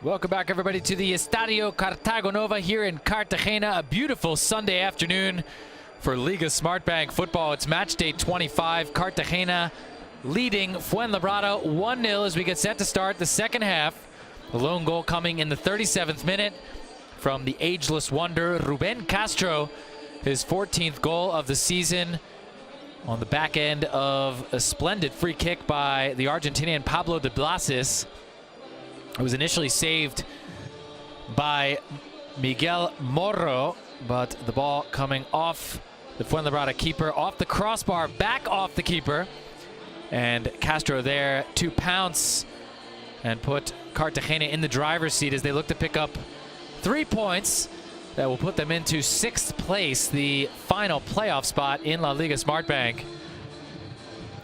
Welcome back, everybody, to the Estadio Cartagonova here in Cartagena. A beautiful Sunday afternoon for Liga Smartbank football. It's match day 25. Cartagena leading Fuenlabrada 1-0 as we get set to start the second half. The lone goal coming in the 37th minute from the ageless wonder, Ruben Castro. His 14th goal of the season on the back end of a splendid free kick by the Argentinian Pablo de Blasis. It was initially saved by Miguel Morro, but the ball coming off the Fuenlabrada keeper, off the crossbar, back off the keeper. And Castro there to pounce and put Cartagena in the driver's seat as they look to pick up 3 points that will put them into 6th place, the final playoff spot in La Liga Smartbank,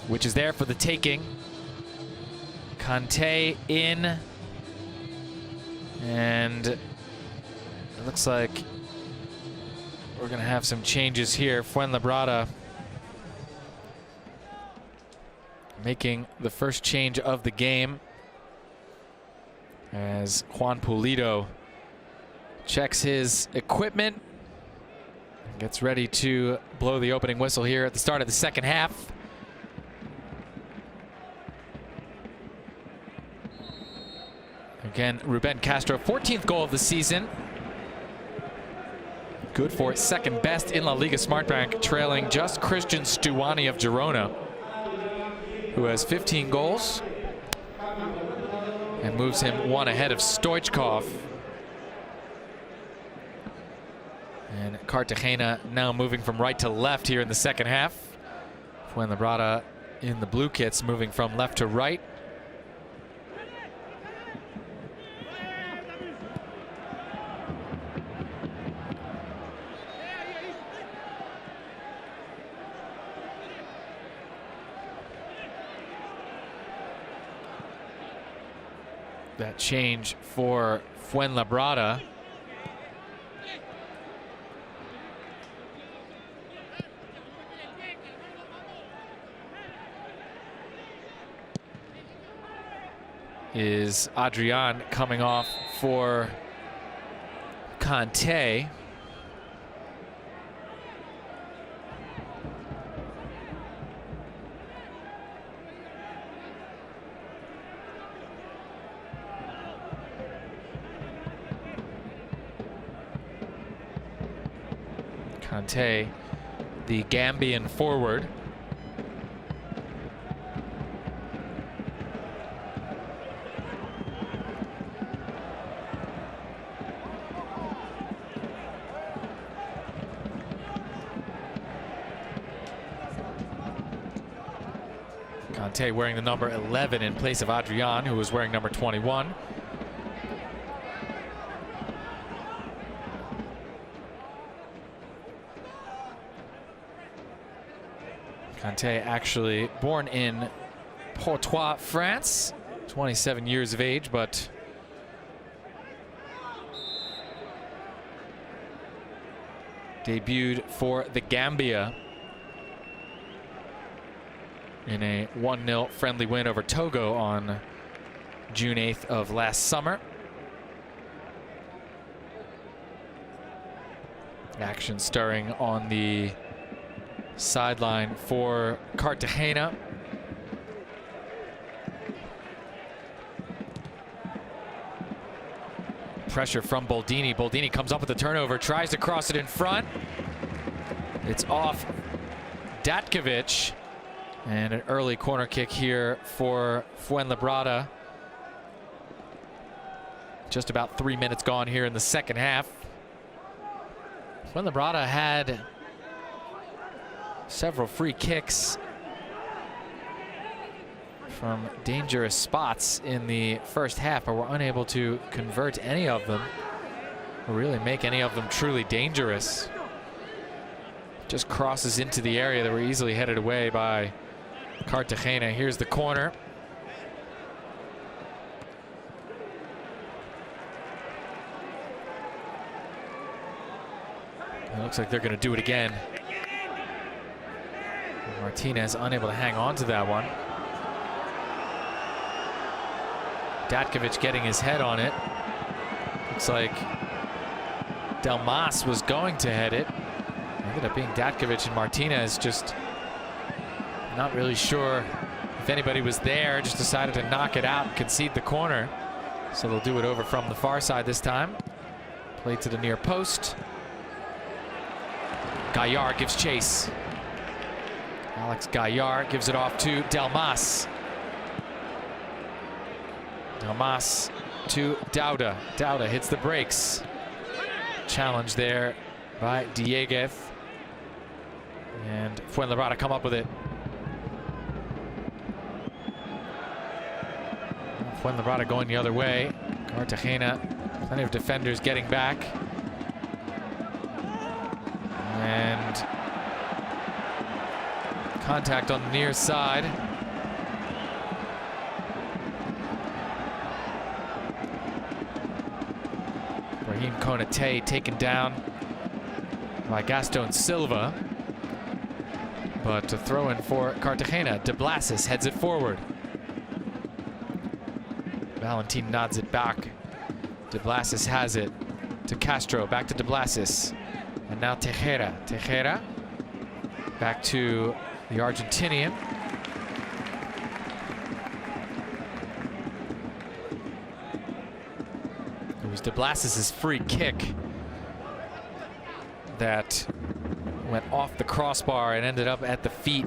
which is there for the taking. Conte in. And it looks like we're going to have some changes here. Fuenlabrada making the first change of the game as Juan Pulido checks his equipment, gets ready to blow the opening whistle here at the start of the second half. Again, Ruben Castro, 14th goal of the season. Good for second best in La Liga Smartbank, trailing just Christian Stuani of Girona, who has 15 goals and moves him one ahead of Stoichkov. And Cartagena now moving from right to left here in the second half. Fuenlabrada in the blue kits moving from left to right. That change for Fuenlabrada. Is Adrian coming off for Conte. Conte, the Gambian forward. Conte wearing the number 11 in place of Adrian, who was wearing number 21. Conte actually born in Portois, France, 27 years of age, but debuted for the Gambia in a 1-0 friendly win over Togo on June 8th of last summer. Action stirring on the sideline for Cartagena. Pressure from Boldini. Boldini comes up with the turnover, tries to cross it in front. It's off Datkovic. And an early corner kick here for Fuenlabrada. Just about 3 minutes gone here in the second half. Fuenlabrada had several free kicks from dangerous spots in the first half, but were unable to convert any of them or really make any of them truly dangerous. Just crosses into the area that were easily headed away by Cartagena. Here's the corner. It looks like they're going to do it again. Martinez unable to hang on to that one. Datkovic getting his head on it. Looks like Delmas was going to head it. Ended up being Datkovic, and Martinez just not really sure if anybody was there. Just decided to knock it out and concede the corner. So they'll do it over from the far side this time. Play to the near post. Gaillard gives chase. Alex Gaillard gives it off to Delmas. Delmas to Dauda. Dauda hits the brakes. Challenge there by Dieguez. And Fuenlabrada come up with it. Fuenlabrada going the other way. Cartagena, plenty of defenders getting back. And contact on the near side. Brahim Konate taken down by Gaston Silva. But to throw in for Cartagena, De Blasis heads it forward. Valentin nods it back. De Blasis has it to Castro, back to De Blasis. And now Tejera. Tejera back to the Argentinian. It was De Blasis' free kick that went off the crossbar and ended up at the feet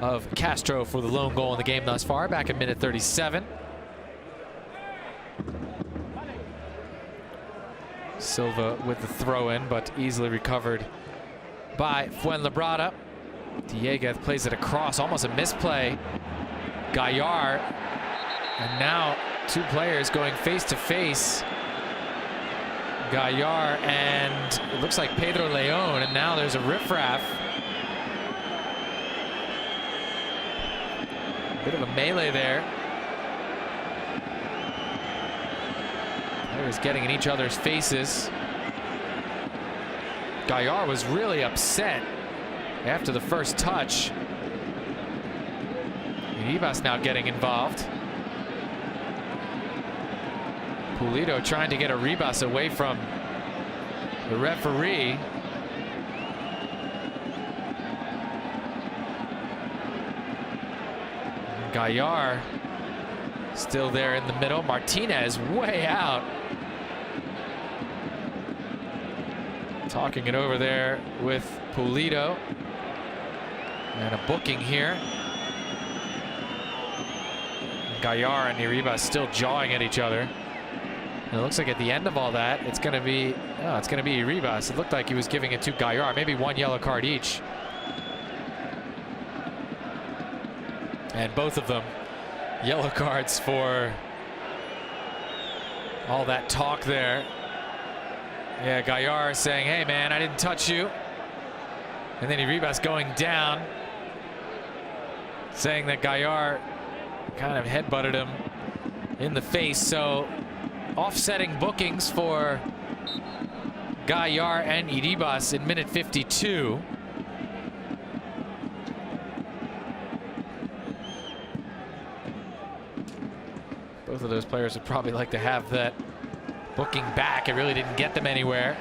of Castro for the lone goal in the game thus far, back at minute 37. Silva with the throw-in, but easily recovered by Fuenlabrada. Dieguez plays it across, almost a misplay. Gaillard, and now two players going face-to-face. Gaillard and it looks like Pedro Leon, and now there's a riffraff. Bit of a melee there. Players getting in each other's faces. Gaillard was really upset after the first touch. Ribas now getting involved. Pulido trying to get a Ribas away from the referee. And Gaillard still there in the middle. Martinez way out. Talking it over there with Pulido. And a booking here. Gaillard and Ribas still jawing at each other. And it looks like at the end of all that, it's going to be Ribas. It looked like he was giving it to Gaillard, maybe one yellow card each. And both of them yellow cards for all that talk there. Yeah, Gaillard saying, hey man, I didn't touch you. And then Ribas going down, saying that Gaillard kind of headbutted him in the face. So offsetting bookings for Gaillard and Ribas in minute 52. Both of those players would probably like to have that booking back. It really didn't get them anywhere.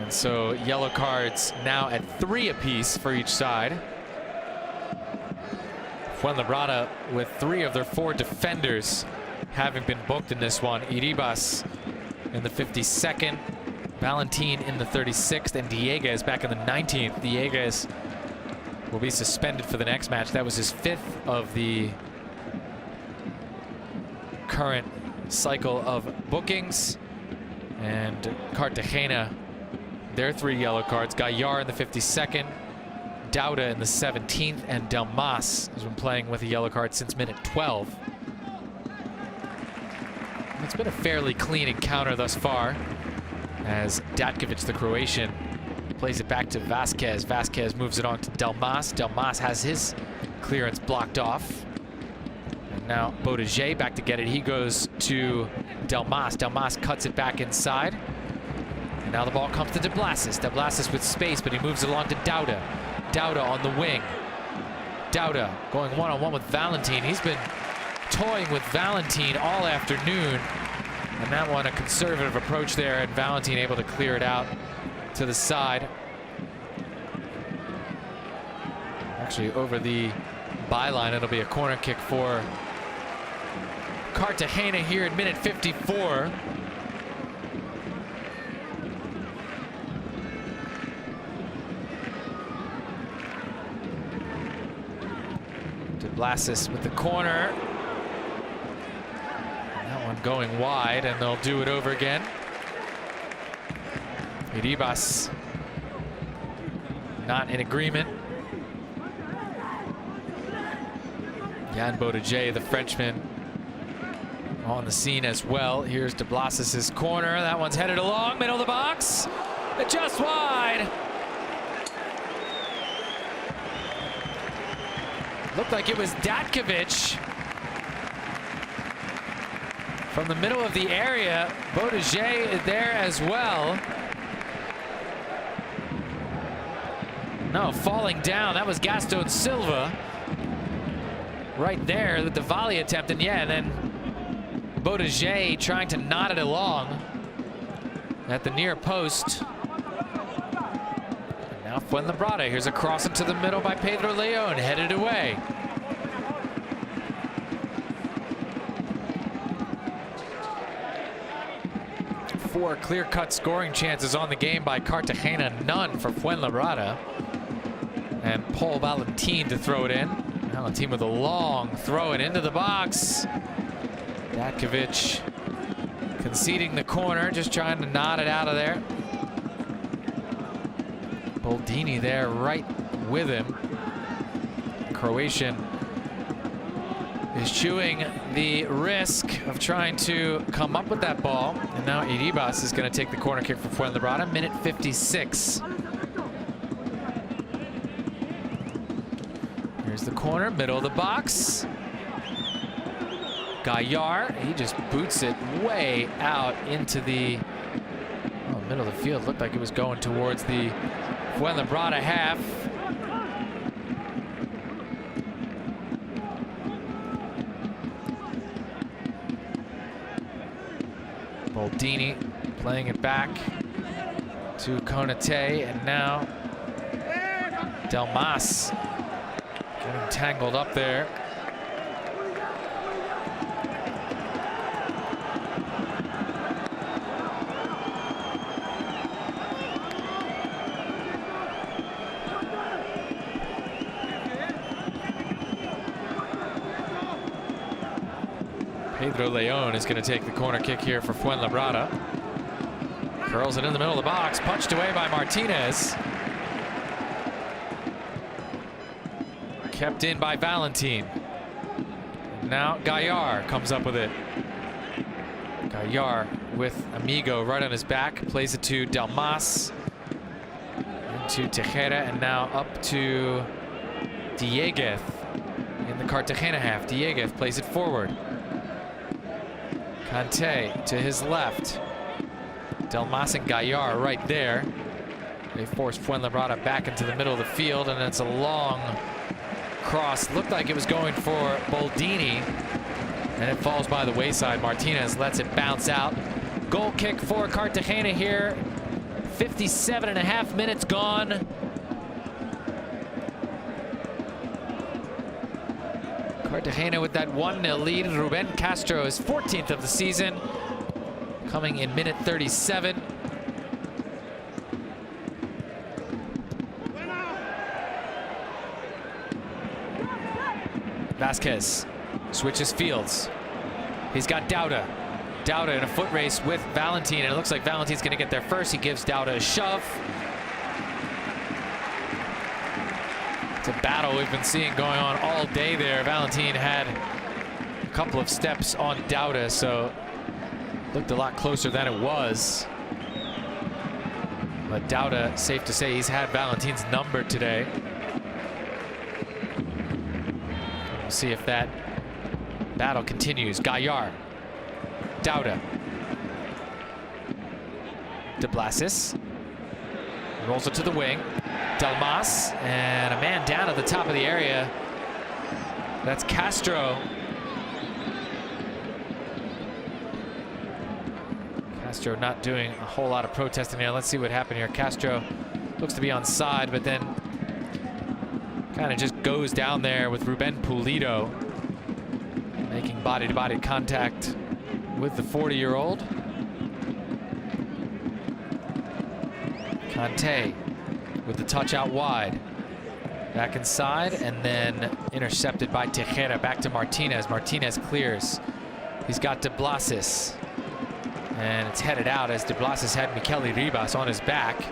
And so yellow cards now at 3 apiece for each side. Fuenlabrada with 3 of their 4 defenders having been booked in this one. Ribas in the 52nd, Valentin in the 36th, and Dieguez back in the 19th. Dieguez will be suspended for the next match. That was his 5th of the current cycle of bookings. And Cartagena, their 3 yellow cards. Gaillard in the 52nd, Dauda in the 17th, and Delmas has been playing with a yellow card since minute 12. It's been a fairly clean encounter thus far, as Datkovic, the Croatian, plays it back to Vasquez. Vasquez moves it on to Delmas. Delmas has his clearance blocked off. And now Bottiger back to get it. He goes to Delmas. Delmas cuts it back inside. And now the ball comes to De Blasis. De Blasis with space, but he moves it along to Dauda. Dauda on the wing. Dauda going one-on-one with Valentine. He's been toying with Valentine all afternoon. And that one, a conservative approach there, and Valentine able to clear it out to the side. Actually, over the byline, it'll be a corner kick for Cartagena here at minute 54. Blassis with the corner. That one going wide, and they'll do it over again. Iribas not in agreement. Jan Bodejé, the Frenchman, on the scene as well. Here's De Blasis's corner. That one's headed along, middle of the box. Just wide. Looked like it was Datkovic from the middle of the area. Bodejé there as well. No, falling down. That was Gaston Silva right there with the volley attempt. And yeah, and then Bodejé trying to knot it along at the near post. Now Fuenlabrada, here's a cross into the middle by Pedro Leon, headed away. Four clear-cut scoring chances on the game by Cartagena, none for Fuenlabrada. And Paul Valentine to throw it in. Valentine with a long throw it into the box. Datkovic conceding the corner, just trying to knot it out of there. Boldini there right with him. Croatian is chewing the risk of trying to come up with that ball. And now Iribas is going to take the corner kick for Fuenlabrada, minute 56. Here's the corner, middle of the box. Gaillard, he just boots it way out into the middle of the field. Looked like it was going towards the Fuenlabrada half. Boldini playing it back to Konate, and now Delmas getting tangled up there. Pedro Leon is going to take the corner kick here for Fuenlabrada. Curls it in the middle of the box, punched away by Martinez. Kept in by Valentine. Now Gaillard comes up with it. Gaillard with Amigo right on his back, plays it to Delmas. Into Tejera, and now up to Dieguez in the Cartagena half. Dieguez plays it forward. Kante to his left. Delmas and Gaillard right there. They force Fuenlabrada back into the middle of the field, and it's a long cross. Looked like it was going for Boldini, and it falls by the wayside. Martinez lets it bounce out. Goal kick for Cartagena here. 57.5 minutes gone. Cartagena with that 1-0 lead. Ruben Castro is 14th of the season, coming in minute 37. Vasquez switches fields. He's got Dauda. Dauda in a foot race with Valentine, and it looks like Valentine's going to get there first. He gives Dauda a shove. It's a battle we've been seeing going on all day there. Valentine had a couple of steps on Dauda, so looked a lot closer than it was. But Dauda, safe to say, he's had Valentine's number today. We'll see if that battle continues. Gaillard. Dauda. De Blassis. Rolls it to the wing. Delmas, and a man down at the top of the area. That's Castro. Castro not doing a whole lot of protesting here. Let's see what happened here. Castro looks to be on side, but then kind of just goes down there with Ruben Pulido, making body-to-body contact with the 40-year-old. Conte with the touch out wide. Back inside, and then intercepted by Tejera. Back to Martinez. Martinez clears. He's got De Blasis. And it's headed out as De Blasis had Mikel Ribas on his back.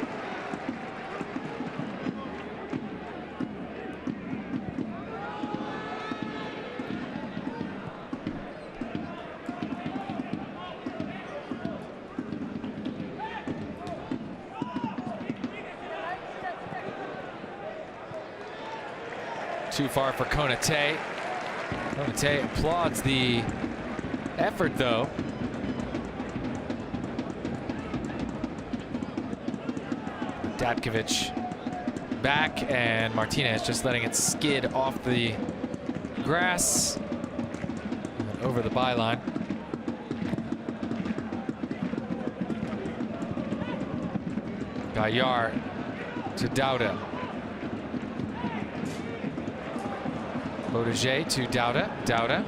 Too far for Konate. Konate applauds the effort, though. Datkovic back, and Martinez just letting it skid off the grass and over the byline. Gaillard to Dauda. Bodege to Dauda. Dauda.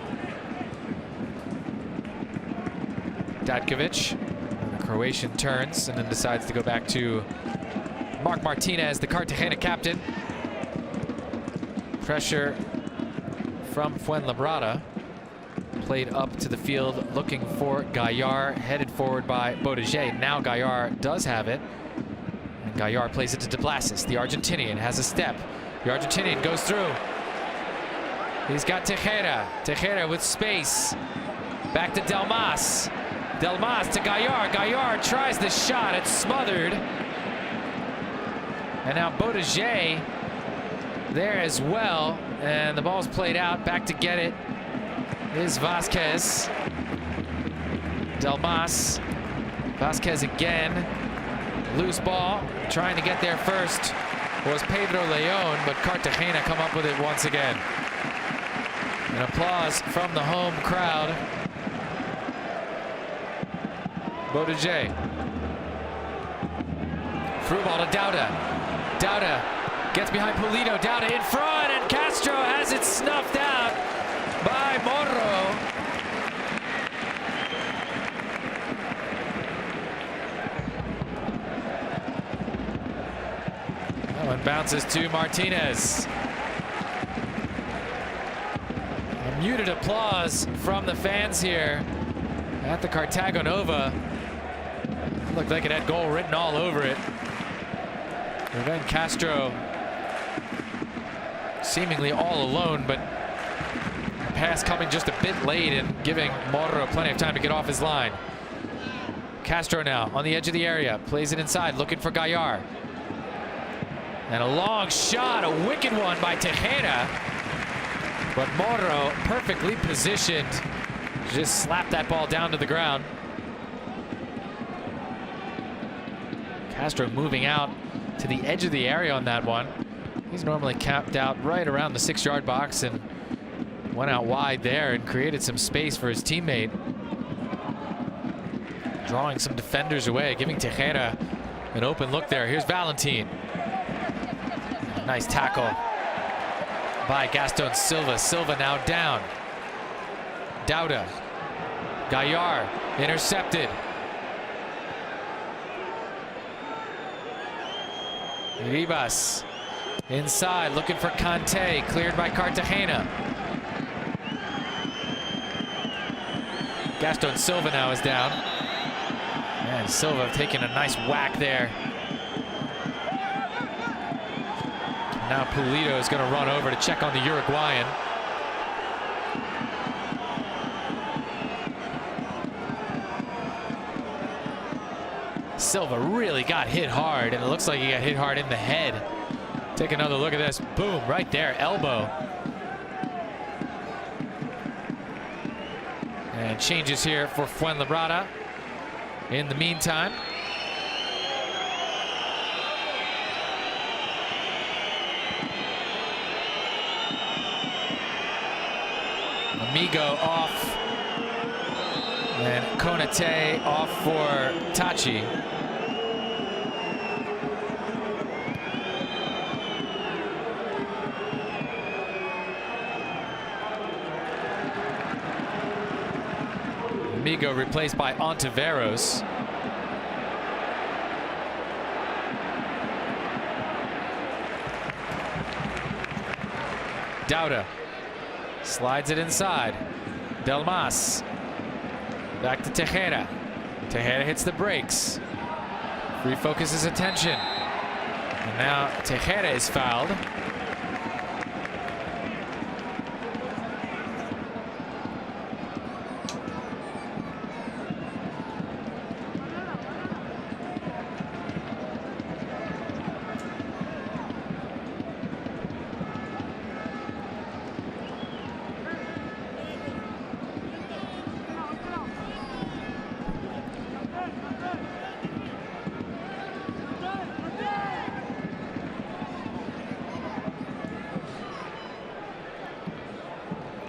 Datkovic. The Croatian turns and then decides to go back to Marc Martinez, the Cartagena captain. Pressure from Fuenlabrada. Played up to the field looking for Gaillard, headed forward by Bodege. Now Gaillard does have it. And Gaillard plays it to De Blasis. The Argentinian has a step. The Argentinian goes through. He's got Tejera. Tejera with space. Back to Delmas. Delmas to Gaillard. Gaillard tries the shot. It's smothered. And now Bodege there as well. And the ball's played out. Back to get it is Vasquez. Delmas. Vasquez again. Loose ball. Trying to get there first was Pedro Leon, but Cartagena come up with it once again. An applause from the home crowd. Bodege. Through ball to Dauda. Dauda gets behind Pulido. Dauda in front, and Castro has it snuffed out by Morro. That one bounces to Martinez. Muted applause from the fans here at the Cartago Nova. Looked like it had goal written all over it. And then Castro seemingly all alone, but the pass coming just a bit late and giving Morro plenty of time to get off his line. Castro now on the edge of the area, plays it inside, looking for Gaillard. And a long shot, a wicked one by Tejera. But Morro, perfectly positioned, just slapped that ball down to the ground. Castro moving out to the edge of the area on that one. He's normally capped out right around the 6-yard box and went out wide there and created some space for his teammate. Drawing some defenders away, giving Tejera an open look there. Here's Valentin. Nice tackle by Gaston Silva. Silva now down. Dauda. Gaillard intercepted. Ribas inside looking for Conte. Cleared by Cartagena. Gaston Silva now is down. And Silva taking a nice whack there. Now Pulido is going to run over to check on the Uruguayan. Silva really got hit hard, and it looks like he got hit hard in the head. Take another look at this. Boom, right there, elbow. And changes here for Fuenlabrada. In the meantime, Migo off. And Konate off for Tachi. Migo replaced by Ontiveros. Dauda slides it inside. Delmas back to Tejera. Tejera hits the brakes. Refocuses attention. And now Tejera is fouled.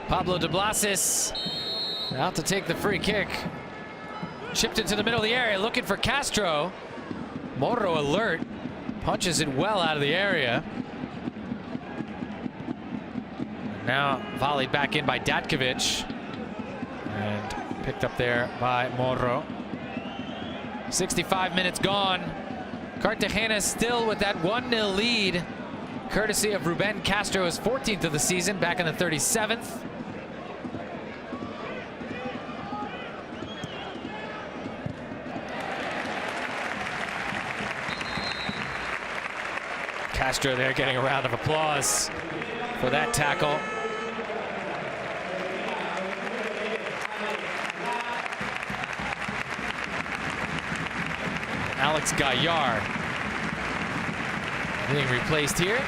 Pablo de Blasis out to take the free kick. Chipped into the middle of the area, looking for Castro. Moro alert, punches it well out of the area. Now volleyed back in by Datkovic. And picked up there by Moro. 65 minutes gone. Cartagena still with that 1-0 lead, courtesy of Ruben Castro, his 14th of the season, back in the 37th. Castro there getting a round of applause for that tackle. Alex Gaillard being replaced here.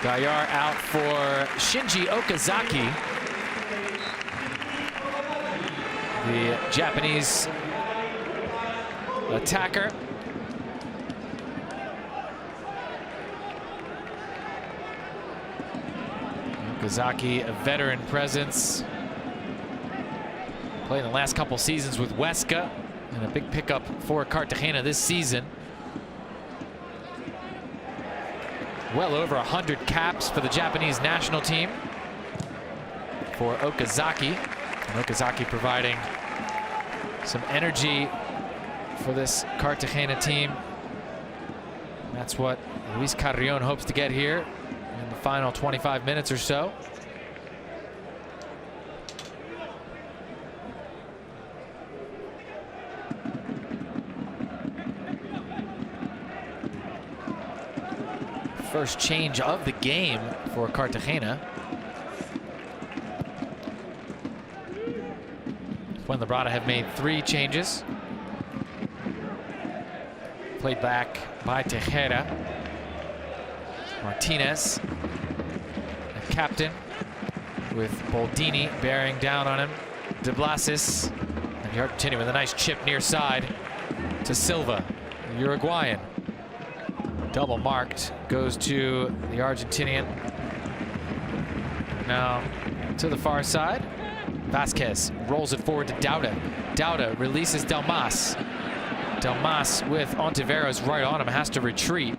Gaillard out for Shinji Okazaki, the Japanese attacker. Okazaki, a veteran presence. Played the last couple seasons with Huesca, and a big pickup for Cartagena this season. Well over 100 caps for the Japanese national team for Okazaki. And Okazaki providing some energy for this Cartagena team. And that's what Luis Carrion hopes to get here in the final 25 minutes or so. First change of the game for Cartagena. Fuenlabrada have made 3 changes. Played back by Tejera. Martinez, the captain, with Boldini bearing down on him. De Blasis, and the Argentinian with a nice chip near side to Silva, the Uruguayan. Double marked, goes to the Argentinian. Now to the far side. Vasquez rolls it forward to Dauda. Dauda releases Delmas. Delmas with Ontiveros right on him, has to retreat.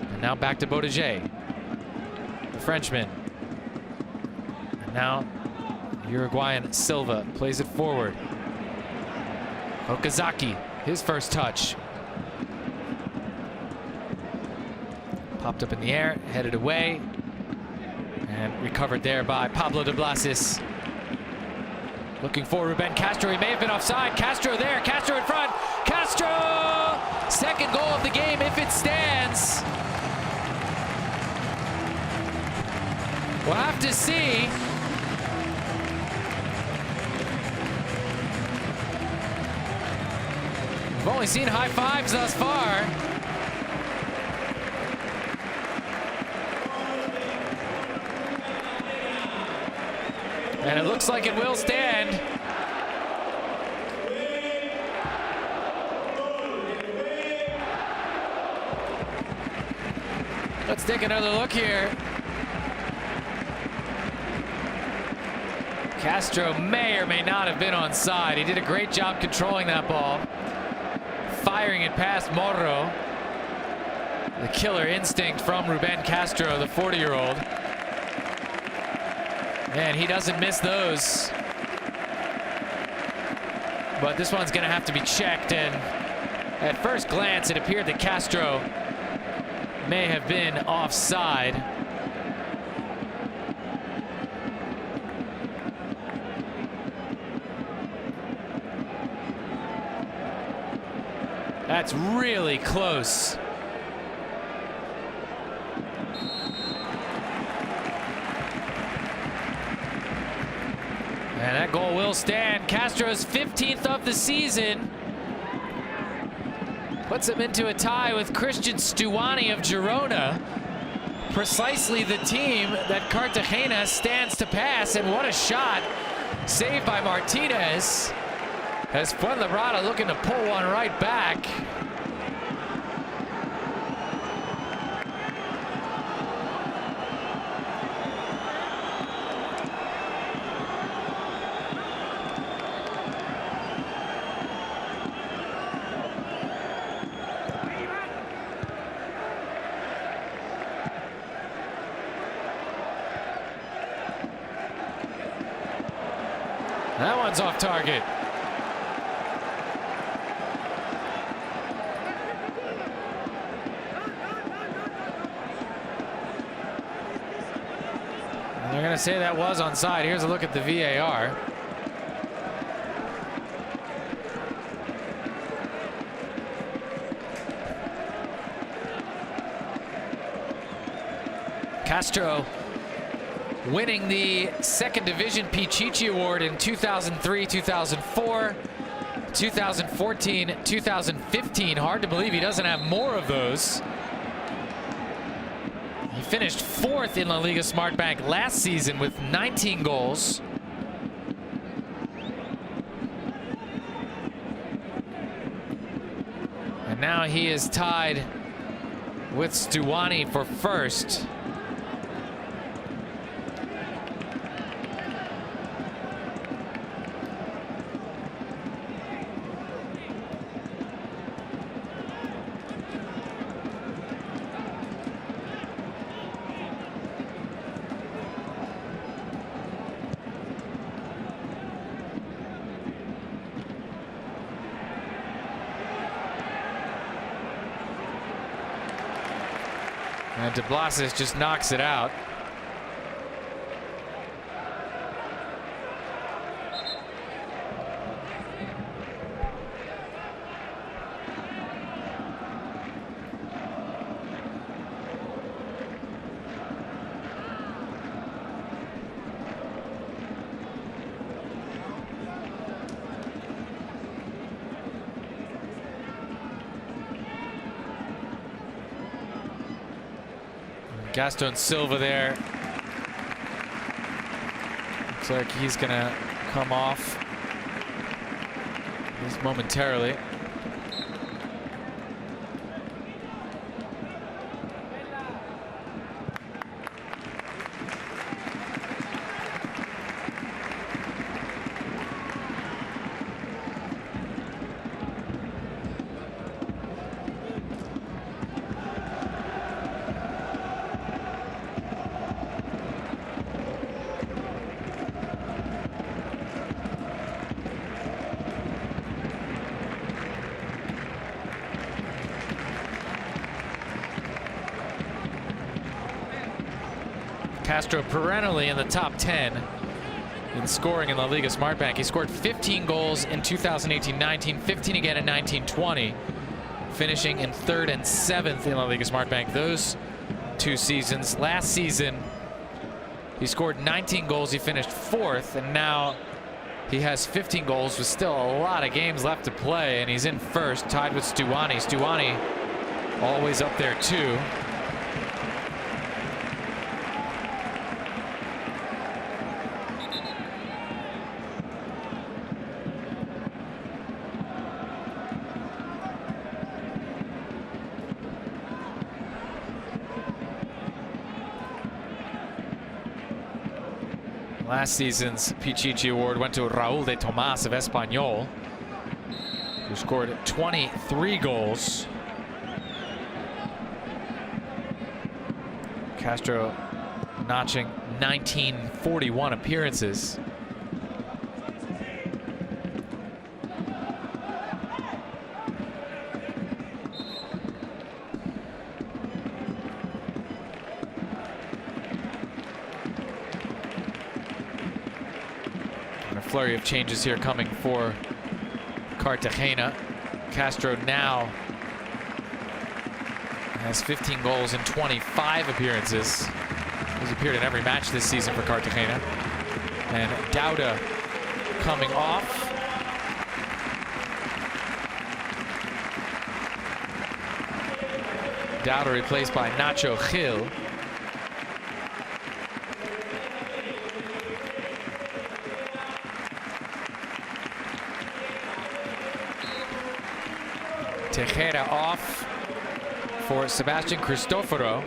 And now back to Bottiger, the Frenchman. And now Uruguayan Silva plays it forward. Okazaki, his first touch. Popped up in the air, headed away, and recovered there by Pablo de Blasis. Looking for Ruben Castro. He may have been offside. Castro there. Castro in front. Castro! Second goal of the game if it stands. We'll have to see. We've only seen high fives thus far. And it looks like it will stand. take another look here. Castro may or may not have been onside. He did a great job controlling that ball. Firing it past Moro. The killer instinct from Ruben Castro, the 40-year-old. And he doesn't miss those. But this one's going to have to be checked, and at first glance it appeared that Castro may have been offside. That's really close. And that goal will stand. Castro's 15th of the season. Puts him into a tie with Christian Stuani of Girona. Precisely the team that Cartagena stands to pass. And what a shot. Saved by Martinez. As Fuenlabrada looking to pull one right back. That one's off target. And they're going to say that was onside. Here's a look at the VAR. Castro winning the second division Pichichi Award in 2003, 2004, 2014, 2015. Hard to believe he doesn't have more of those. He finished 4th in La Liga Smart Bank last season with 19 goals. And now he is tied with Stuani for first. And De Blasis just knocks it out. Gaston Silva there. Looks like he's gonna come off just momentarily. Castro perennially in the top 10 in scoring in La Liga Smart Bank. He scored 15 goals in 2018-19, 15 again in 19-20, finishing in 3rd and 7th in La Liga Smart Bank those 2 seasons. Last season, he scored 19 goals. He finished 4th, and now he has 15 goals with still a lot of games left to play, and he's in 1st, tied with Stuani. Stuani always up there too. Last season's Pichichi Award went to Raúl de Tomás of Espanyol, who scored 23 goals. Castro notching 1941 appearances. And a flurry of changes here coming for Cartagena. Castro now has 15 goals in 25 appearances. He's appeared in every match this season for Cartagena. And Dauda coming off. Dauda replaced by Nacho Gil. Tejera off for Sebastian Cristoforo.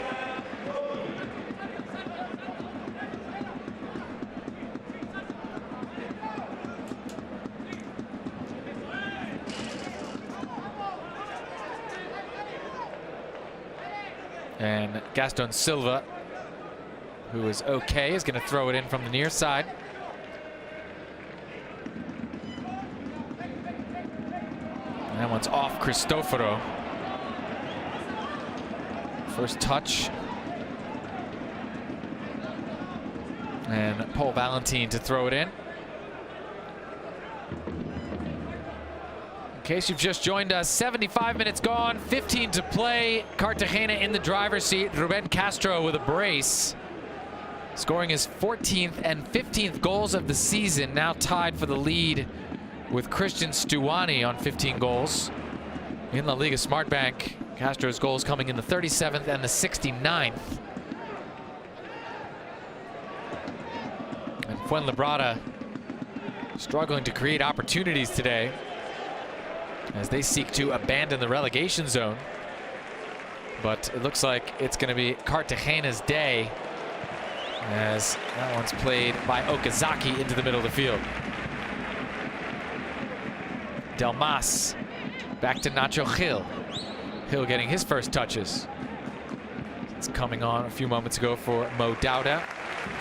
And Gaston Silva, who is okay, is going to throw it in from the near side. And that one's off Cristoforo. First touch. And Paul Valentin to throw it in. In case you've just joined us, 75 minutes gone, 15 to play. Cartagena in the driver's seat. Ruben Castro with a brace, scoring his 14th and 15th goals of the season, now tied for the lead with Christian Stuani on 15 goals. In La Liga Smartbank, Castro's goals coming in the 37th and the 69th. And Fuenlabrada struggling to create opportunities today as they seek to abandon the relegation zone. But it looks like it's going to be Cartagena's day, as that one's played by Okazaki into the middle of the field. Delmas back to Nacho Gil. Gil getting his first touches. It's coming on a few moments ago for Mo Dauda.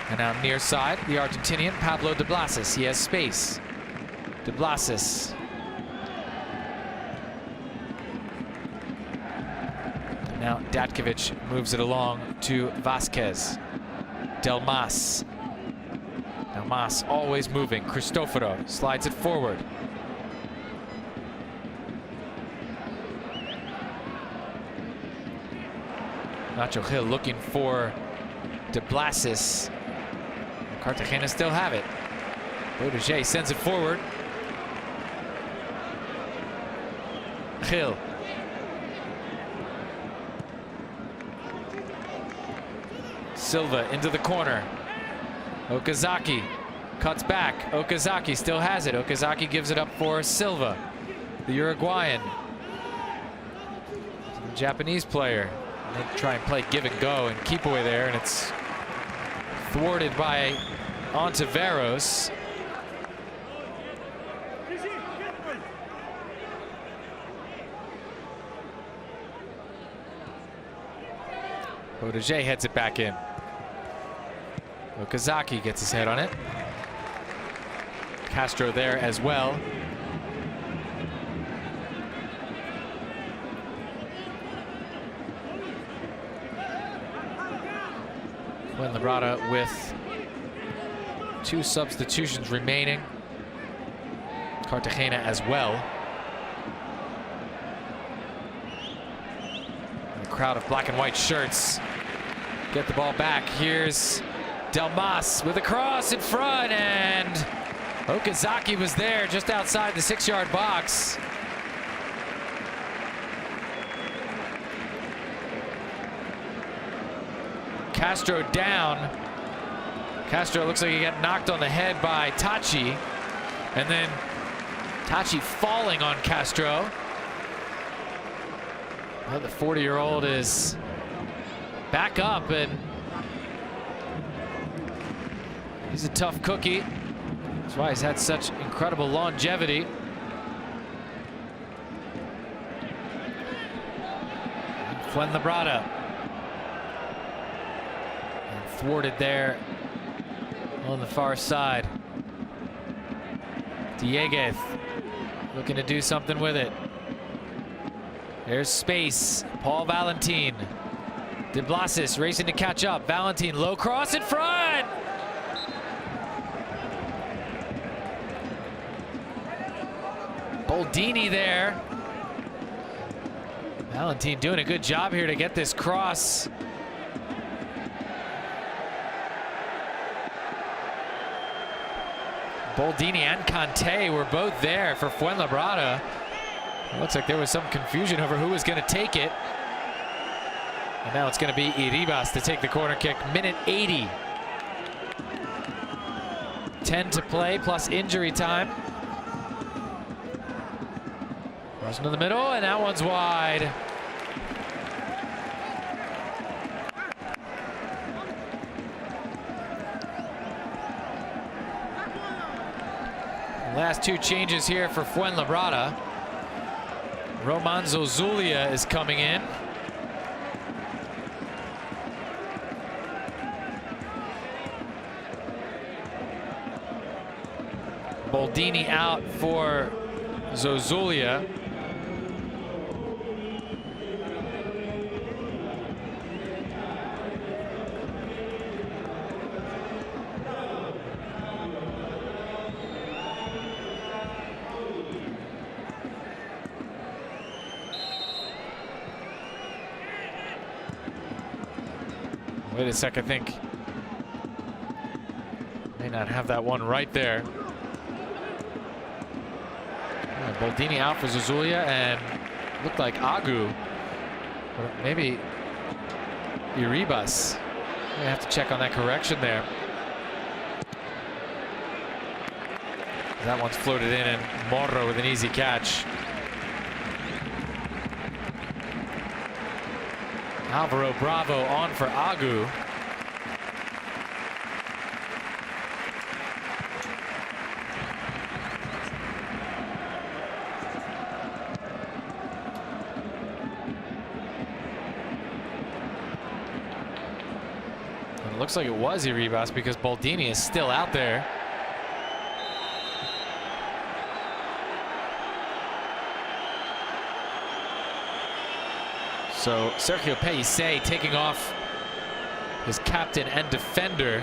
And now near side, the Argentinian Pablo de Blasis. He has space. De Blasis. Now Datkovic moves it along to Vasquez. Delmas. Delmas always moving. Cristoforo slides it forward. Nacho Gil looking for De Blasis. Cartagena still have it. Bodege sends it forward. Gil. Silva into the corner. Okazaki cuts back. Okazaki still has it. Okazaki gives it up for Silva, the Uruguayan. The Japanese player. They try and play give and go and keep away there, and it's thwarted by Ontiveros. Bodege heads it back in. Okazaki gets his head on it. Castro there as well. Fuenlabrada with 2 substitutions remaining. Cartagena as well. And a crowd of black and white shirts get the ball back. Here's Delmas with a cross in front, and Okazaki was there just outside the 6-yard box. Castro down. Castro looks like he got knocked on the head by Tachi, and then Tachi falling on Castro. Well, the 40-year-old is back up, and He's a tough cookie. That's why he's had such incredible longevity. Fuenlabrada. And thwarted there on the far side. Dieguez looking to do something with it. There's space. Paul Valentin. De Blasis racing to catch up. Valentin, low cross in front. Boldini there. Valentin doing a good job here to get this cross. Boldini and Conte were both there for Fuenlabrada. It looks like there was some confusion over who was going to take it. And now it's going to be Iribas to take the corner kick. Minute 80. 10 to play plus injury time. Crossing to the middle, and that one's wide. Last two changes here for Fuenlabrada. Roman Zozulia is coming in. Boldini out for Zozulia. Wait a sec, I think. May not have that one right there. Yeah, Boldini out for Zozulia, and looked like Agu. Or maybe Iribas. I have to check on that correction there. That one's floated in, and Morro with an easy catch. Alvaro Bravo on for Agu. And it looks like it was Iribas because Boldini is still out there. So Sergio Pellicer taking off his captain and defender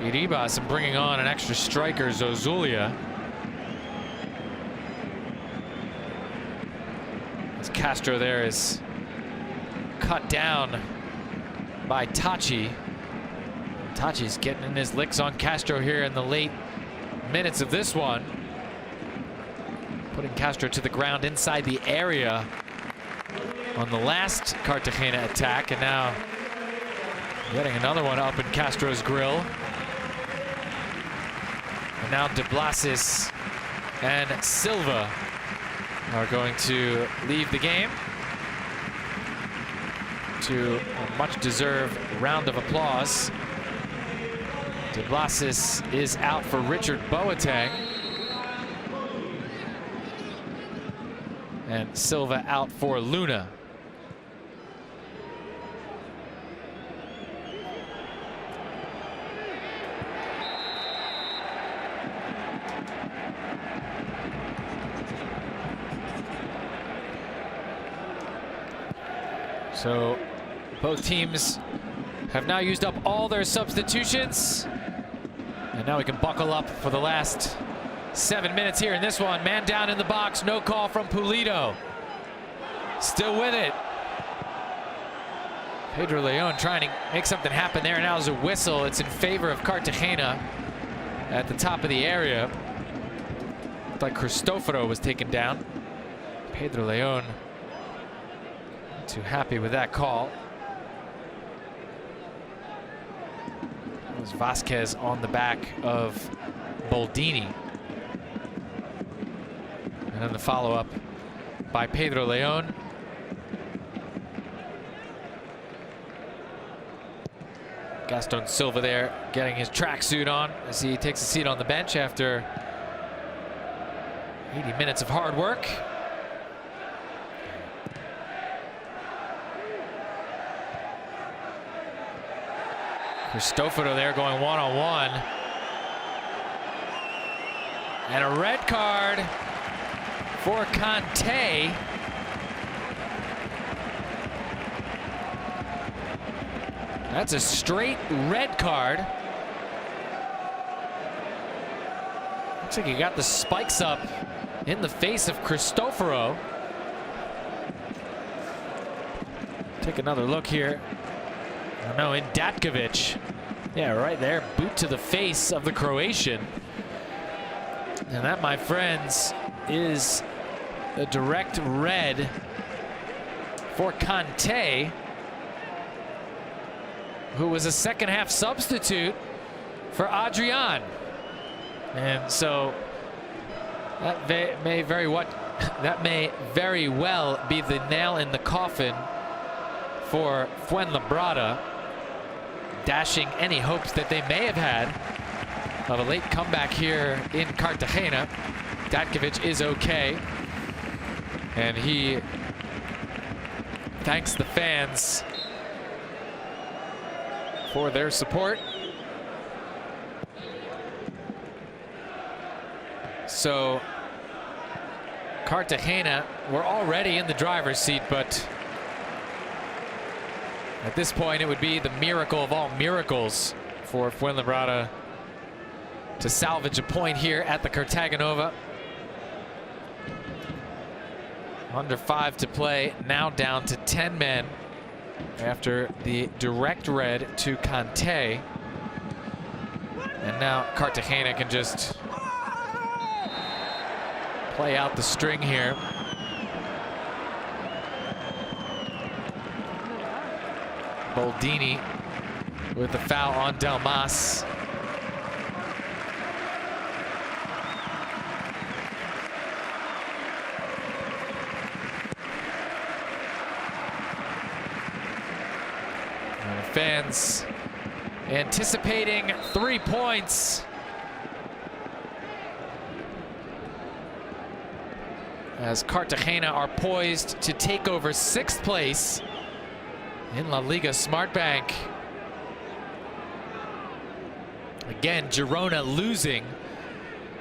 Iribas and bringing on an extra striker, Zozulia. As Castro there is cut down by Tachi. Tachi's getting in his licks on Castro here in the late minutes of this one. Putting Castro to the ground inside the area on the last Cartagena attack, and now getting another one up in Castro's grill. And now De Blasis and Silva are going to leave the game to a much-deserved round of applause. De Blasis is out for Richard Boateng. And Silva out for Luna. So both teams have now used up all their substitutions. And now we can buckle up for the last 7 minutes here in this one. Man down in the box, no call from Pulido. Still with it. Pedro Leon trying to make something happen there. Now there's a whistle. It's in favor of Cartagena at the top of the area. Looked like Cristoforo was taken down. Pedro Leon not too happy with that call. It was Vasquez on the back of Boldini. And then the follow-up by Pedro Leon. Gaston Silva there getting his tracksuit on as he takes a seat on the bench after 80 minutes of hard work. Cristoforo there going one-on-one. And a red card for Conte. That's a straight red card. Looks like he got the spikes up in the face of Cristoforo. Take another look here. Oh, no, in Datkovic. Yeah, right there. Boot to the face of the Croatian. And that, my friends, is a direct red for Conte, who was a second half substitute for Adrian. And so that may very well be the nail in the coffin for Fuenlabrada, dashing any hopes that they may have had of a late comeback here in Cartagena. Datkovic is okay, and he thanks the fans for their support. So Cartagena were already in the driver's seat, but at this point it would be the miracle of all miracles for Fuenlabrada to salvage a point here at the Cartagenova. Under 5 to play, now down to 10 men after the direct red to Conte. And now Cartagena can just play out the string here. Boldini with the foul on Delmas. Fans anticipating 3 points as Cartagena are poised to take over 6th place in La Liga Smartbank. Again, Girona losing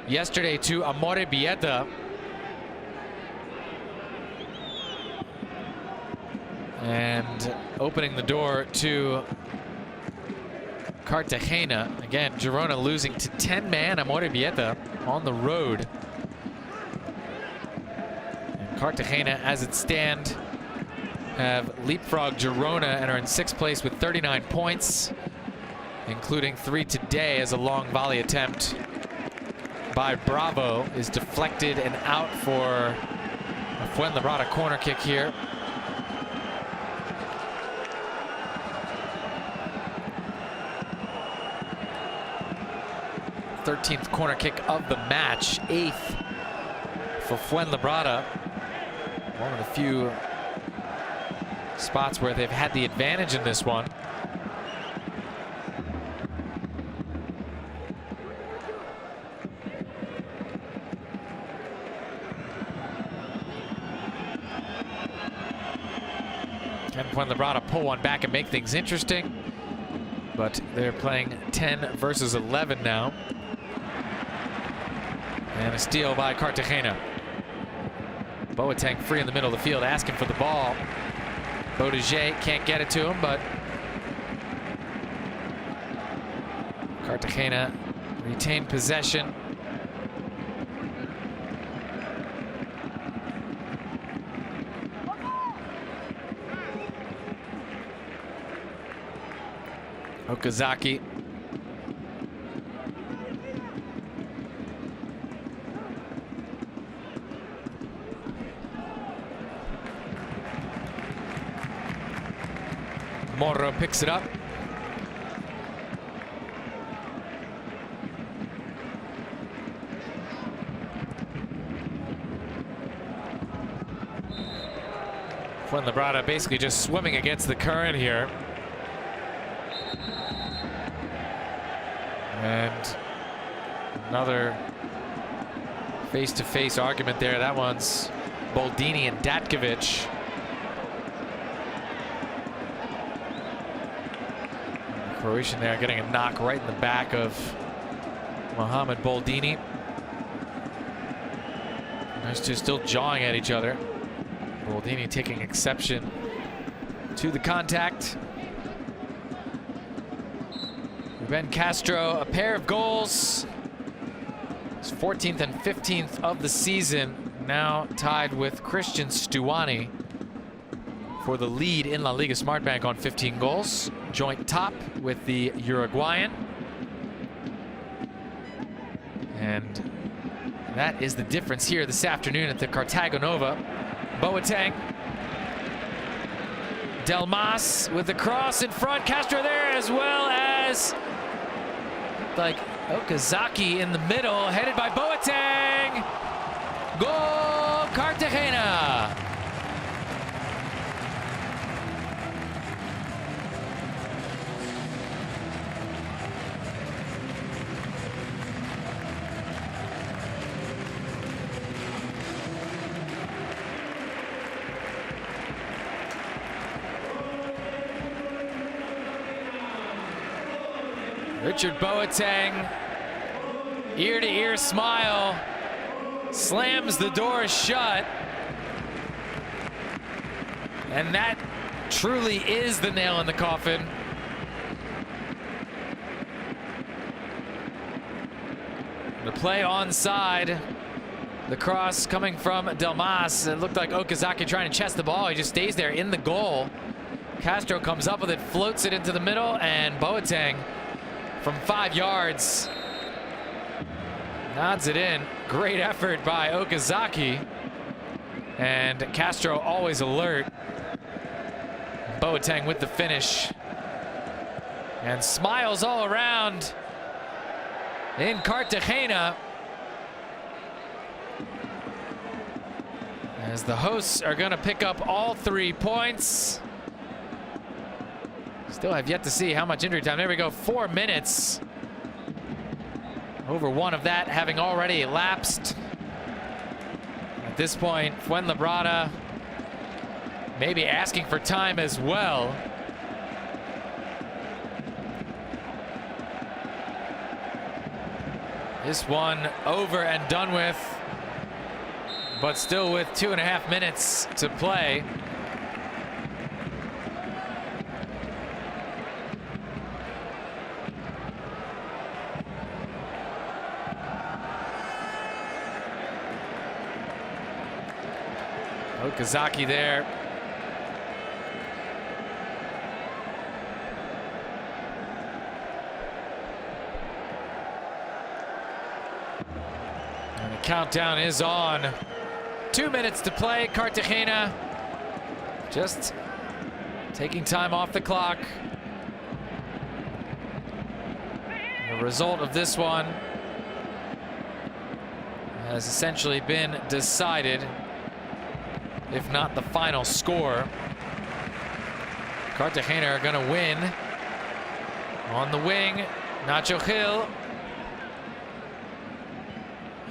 yesterday to Amorebieta. And opening the door to Cartagena. Again, Girona losing to 10-man Amorebieta on the road. And Cartagena, as it stands, have leapfrogged Girona and are in 6th place with 39 points, including 3 today, as a long volley attempt by Bravo is deflected and out for a Fuenlabrada corner kick here. 13th corner kick of the match, 8th for Fuenlabrada. One of the few spots where they've had the advantage in this one. Can Fuenlabrada pull one back and make things interesting? But they're playing 10 versus 11 now. And a steal by Cartagena. Boateng free in the middle of the field, asking for the ball. Boudiger can't get it to him, but Cartagena retained possession. Okazaki. Moro picks it up. Fuenlabrada basically just swimming against the current here. And another face-to-face argument there. That one's Boldini and Datkovic. The Croatian there getting a knock right in the back of Mohamed Boldini. Those two still jawing at each other. Boldini taking exception to the contact. Ruben Castro, a pair of goals. His 14th and 15th of the season. Now tied with Christian Stuani for the lead in La Liga Smartbank on 15 goals. Joint top with the Uruguayan. And that is the difference here this afternoon at the Cartagena. Boateng. Delmas with the cross in front. Castro there, as well as like Okazaki in the middle, headed by Boateng. Goal, Cartagena. Richard Boateng, ear-to-ear smile, slams the door shut. And that truly is the nail in the coffin. The play onside. The cross coming from Delmas. It looked like Okazaki trying to chest the ball. He just stays there in the goal. Castro comes up with it, floats it into the middle, and Boateng from 5 yards nods it in. Great effort by Okazaki. And Castro always alert. Boateng with the finish. And smiles all around in Cartagena, as the hosts are going to pick up all 3 points. Still have yet to see how much injury time. There we go, 4 minutes. Over 1 of that having already elapsed. At this point, Fuenlabrada maybe asking for time as well. This one over and done with, but still with 2.5 minutes to play. Okazaki there. And the countdown is on. 2 minutes to play. Cartagena just taking time off the clock. The result of this one has essentially been decided, if not the final score. Cartagena are going to win. On the wing, Nacho Gil.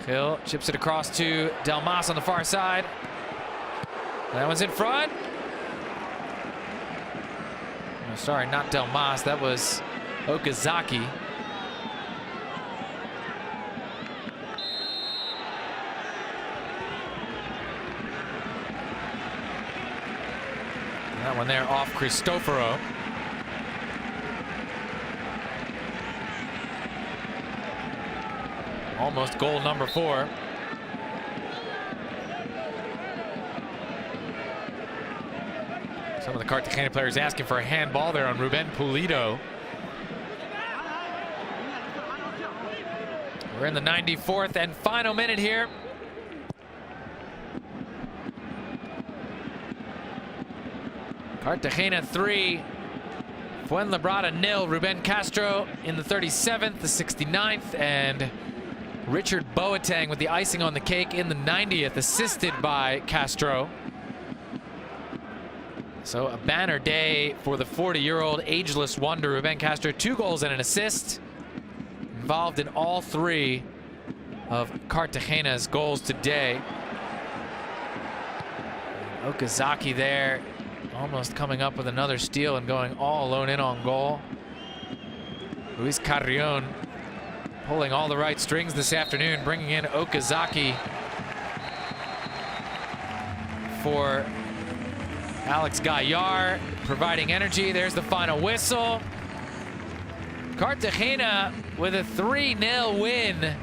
Gil chips it across to Delmas on the far side. That one's in front. Oh, sorry, not Delmas. That was Okazaki. That one there off Cristoforo. Almost goal number 4. Some of the Cartagena players asking for a handball there on Ruben Pulido. We're in the 94th and final minute here. Cartagena 3, Fuenlabrada 0. Ruben Castro in the 37th, the 69th, and Richard Boateng with the icing on the cake in the 90th, assisted by Castro. So a banner day for the 40-year-old ageless wonder Ruben Castro. 2 goals and an assist. involved in all 3 of Cartagena's goals today. Okazaki there, almost coming up with another steal and going all alone in on goal. Luis Carrion pulling all the right strings this afternoon, bringing in Okazaki for Alex Gaillard, providing energy. There's the final whistle. Cartagena with a 3-0 win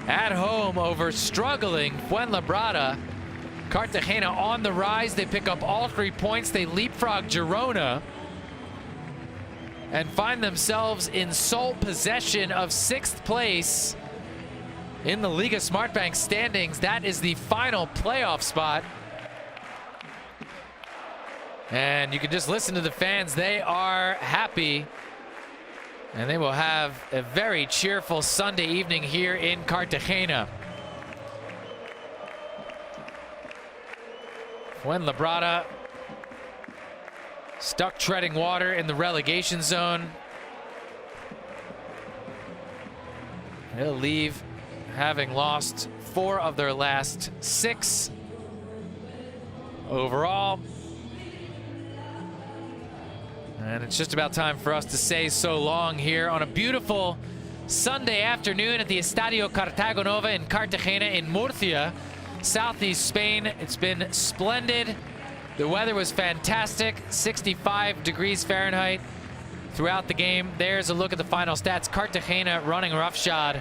at home over struggling Fuenlabrada. Cartagena on the rise. They pick up all 3 points. They leapfrog Girona and find themselves in sole possession of 6th place in the Liga Smartbank standings. That is the final playoff spot. And you can just listen to the fans. They are happy. And they will have a very cheerful Sunday evening here in Cartagena. Fuenlabrada stuck treading water in the relegation zone. They'll leave having lost 4 of their last 6 overall. And it's just about time for us to say so long here on a beautiful Sunday afternoon at the Estadio Cartagonova in Cartagena in Murcia, southeast Spain. It's been splendid. The weather was fantastic, 65 degrees Fahrenheit throughout the game. There's a look at the final stats. Cartagena running roughshod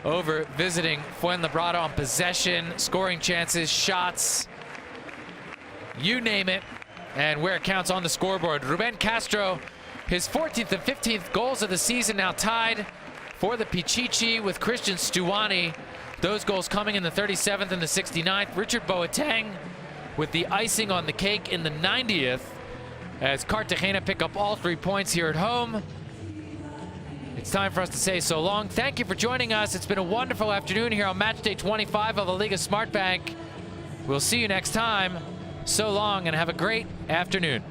over visiting Fuenlabrada on possession, scoring chances, shots, you name it. And where it counts on the scoreboard. Ruben Castro, his 14th and 15th goals of the season, now tied for the Pichichi with Christian Stuani. Those goals coming in the 37th and the 69th. Richard Boateng with the icing on the cake in the 90th as Cartagena pick up all 3 points here at home. It's time for us to say so long. Thank you for joining us. It's been a wonderful afternoon here on match day 25 of the Liga Smartbank. We'll see you next time. So long and have a great afternoon.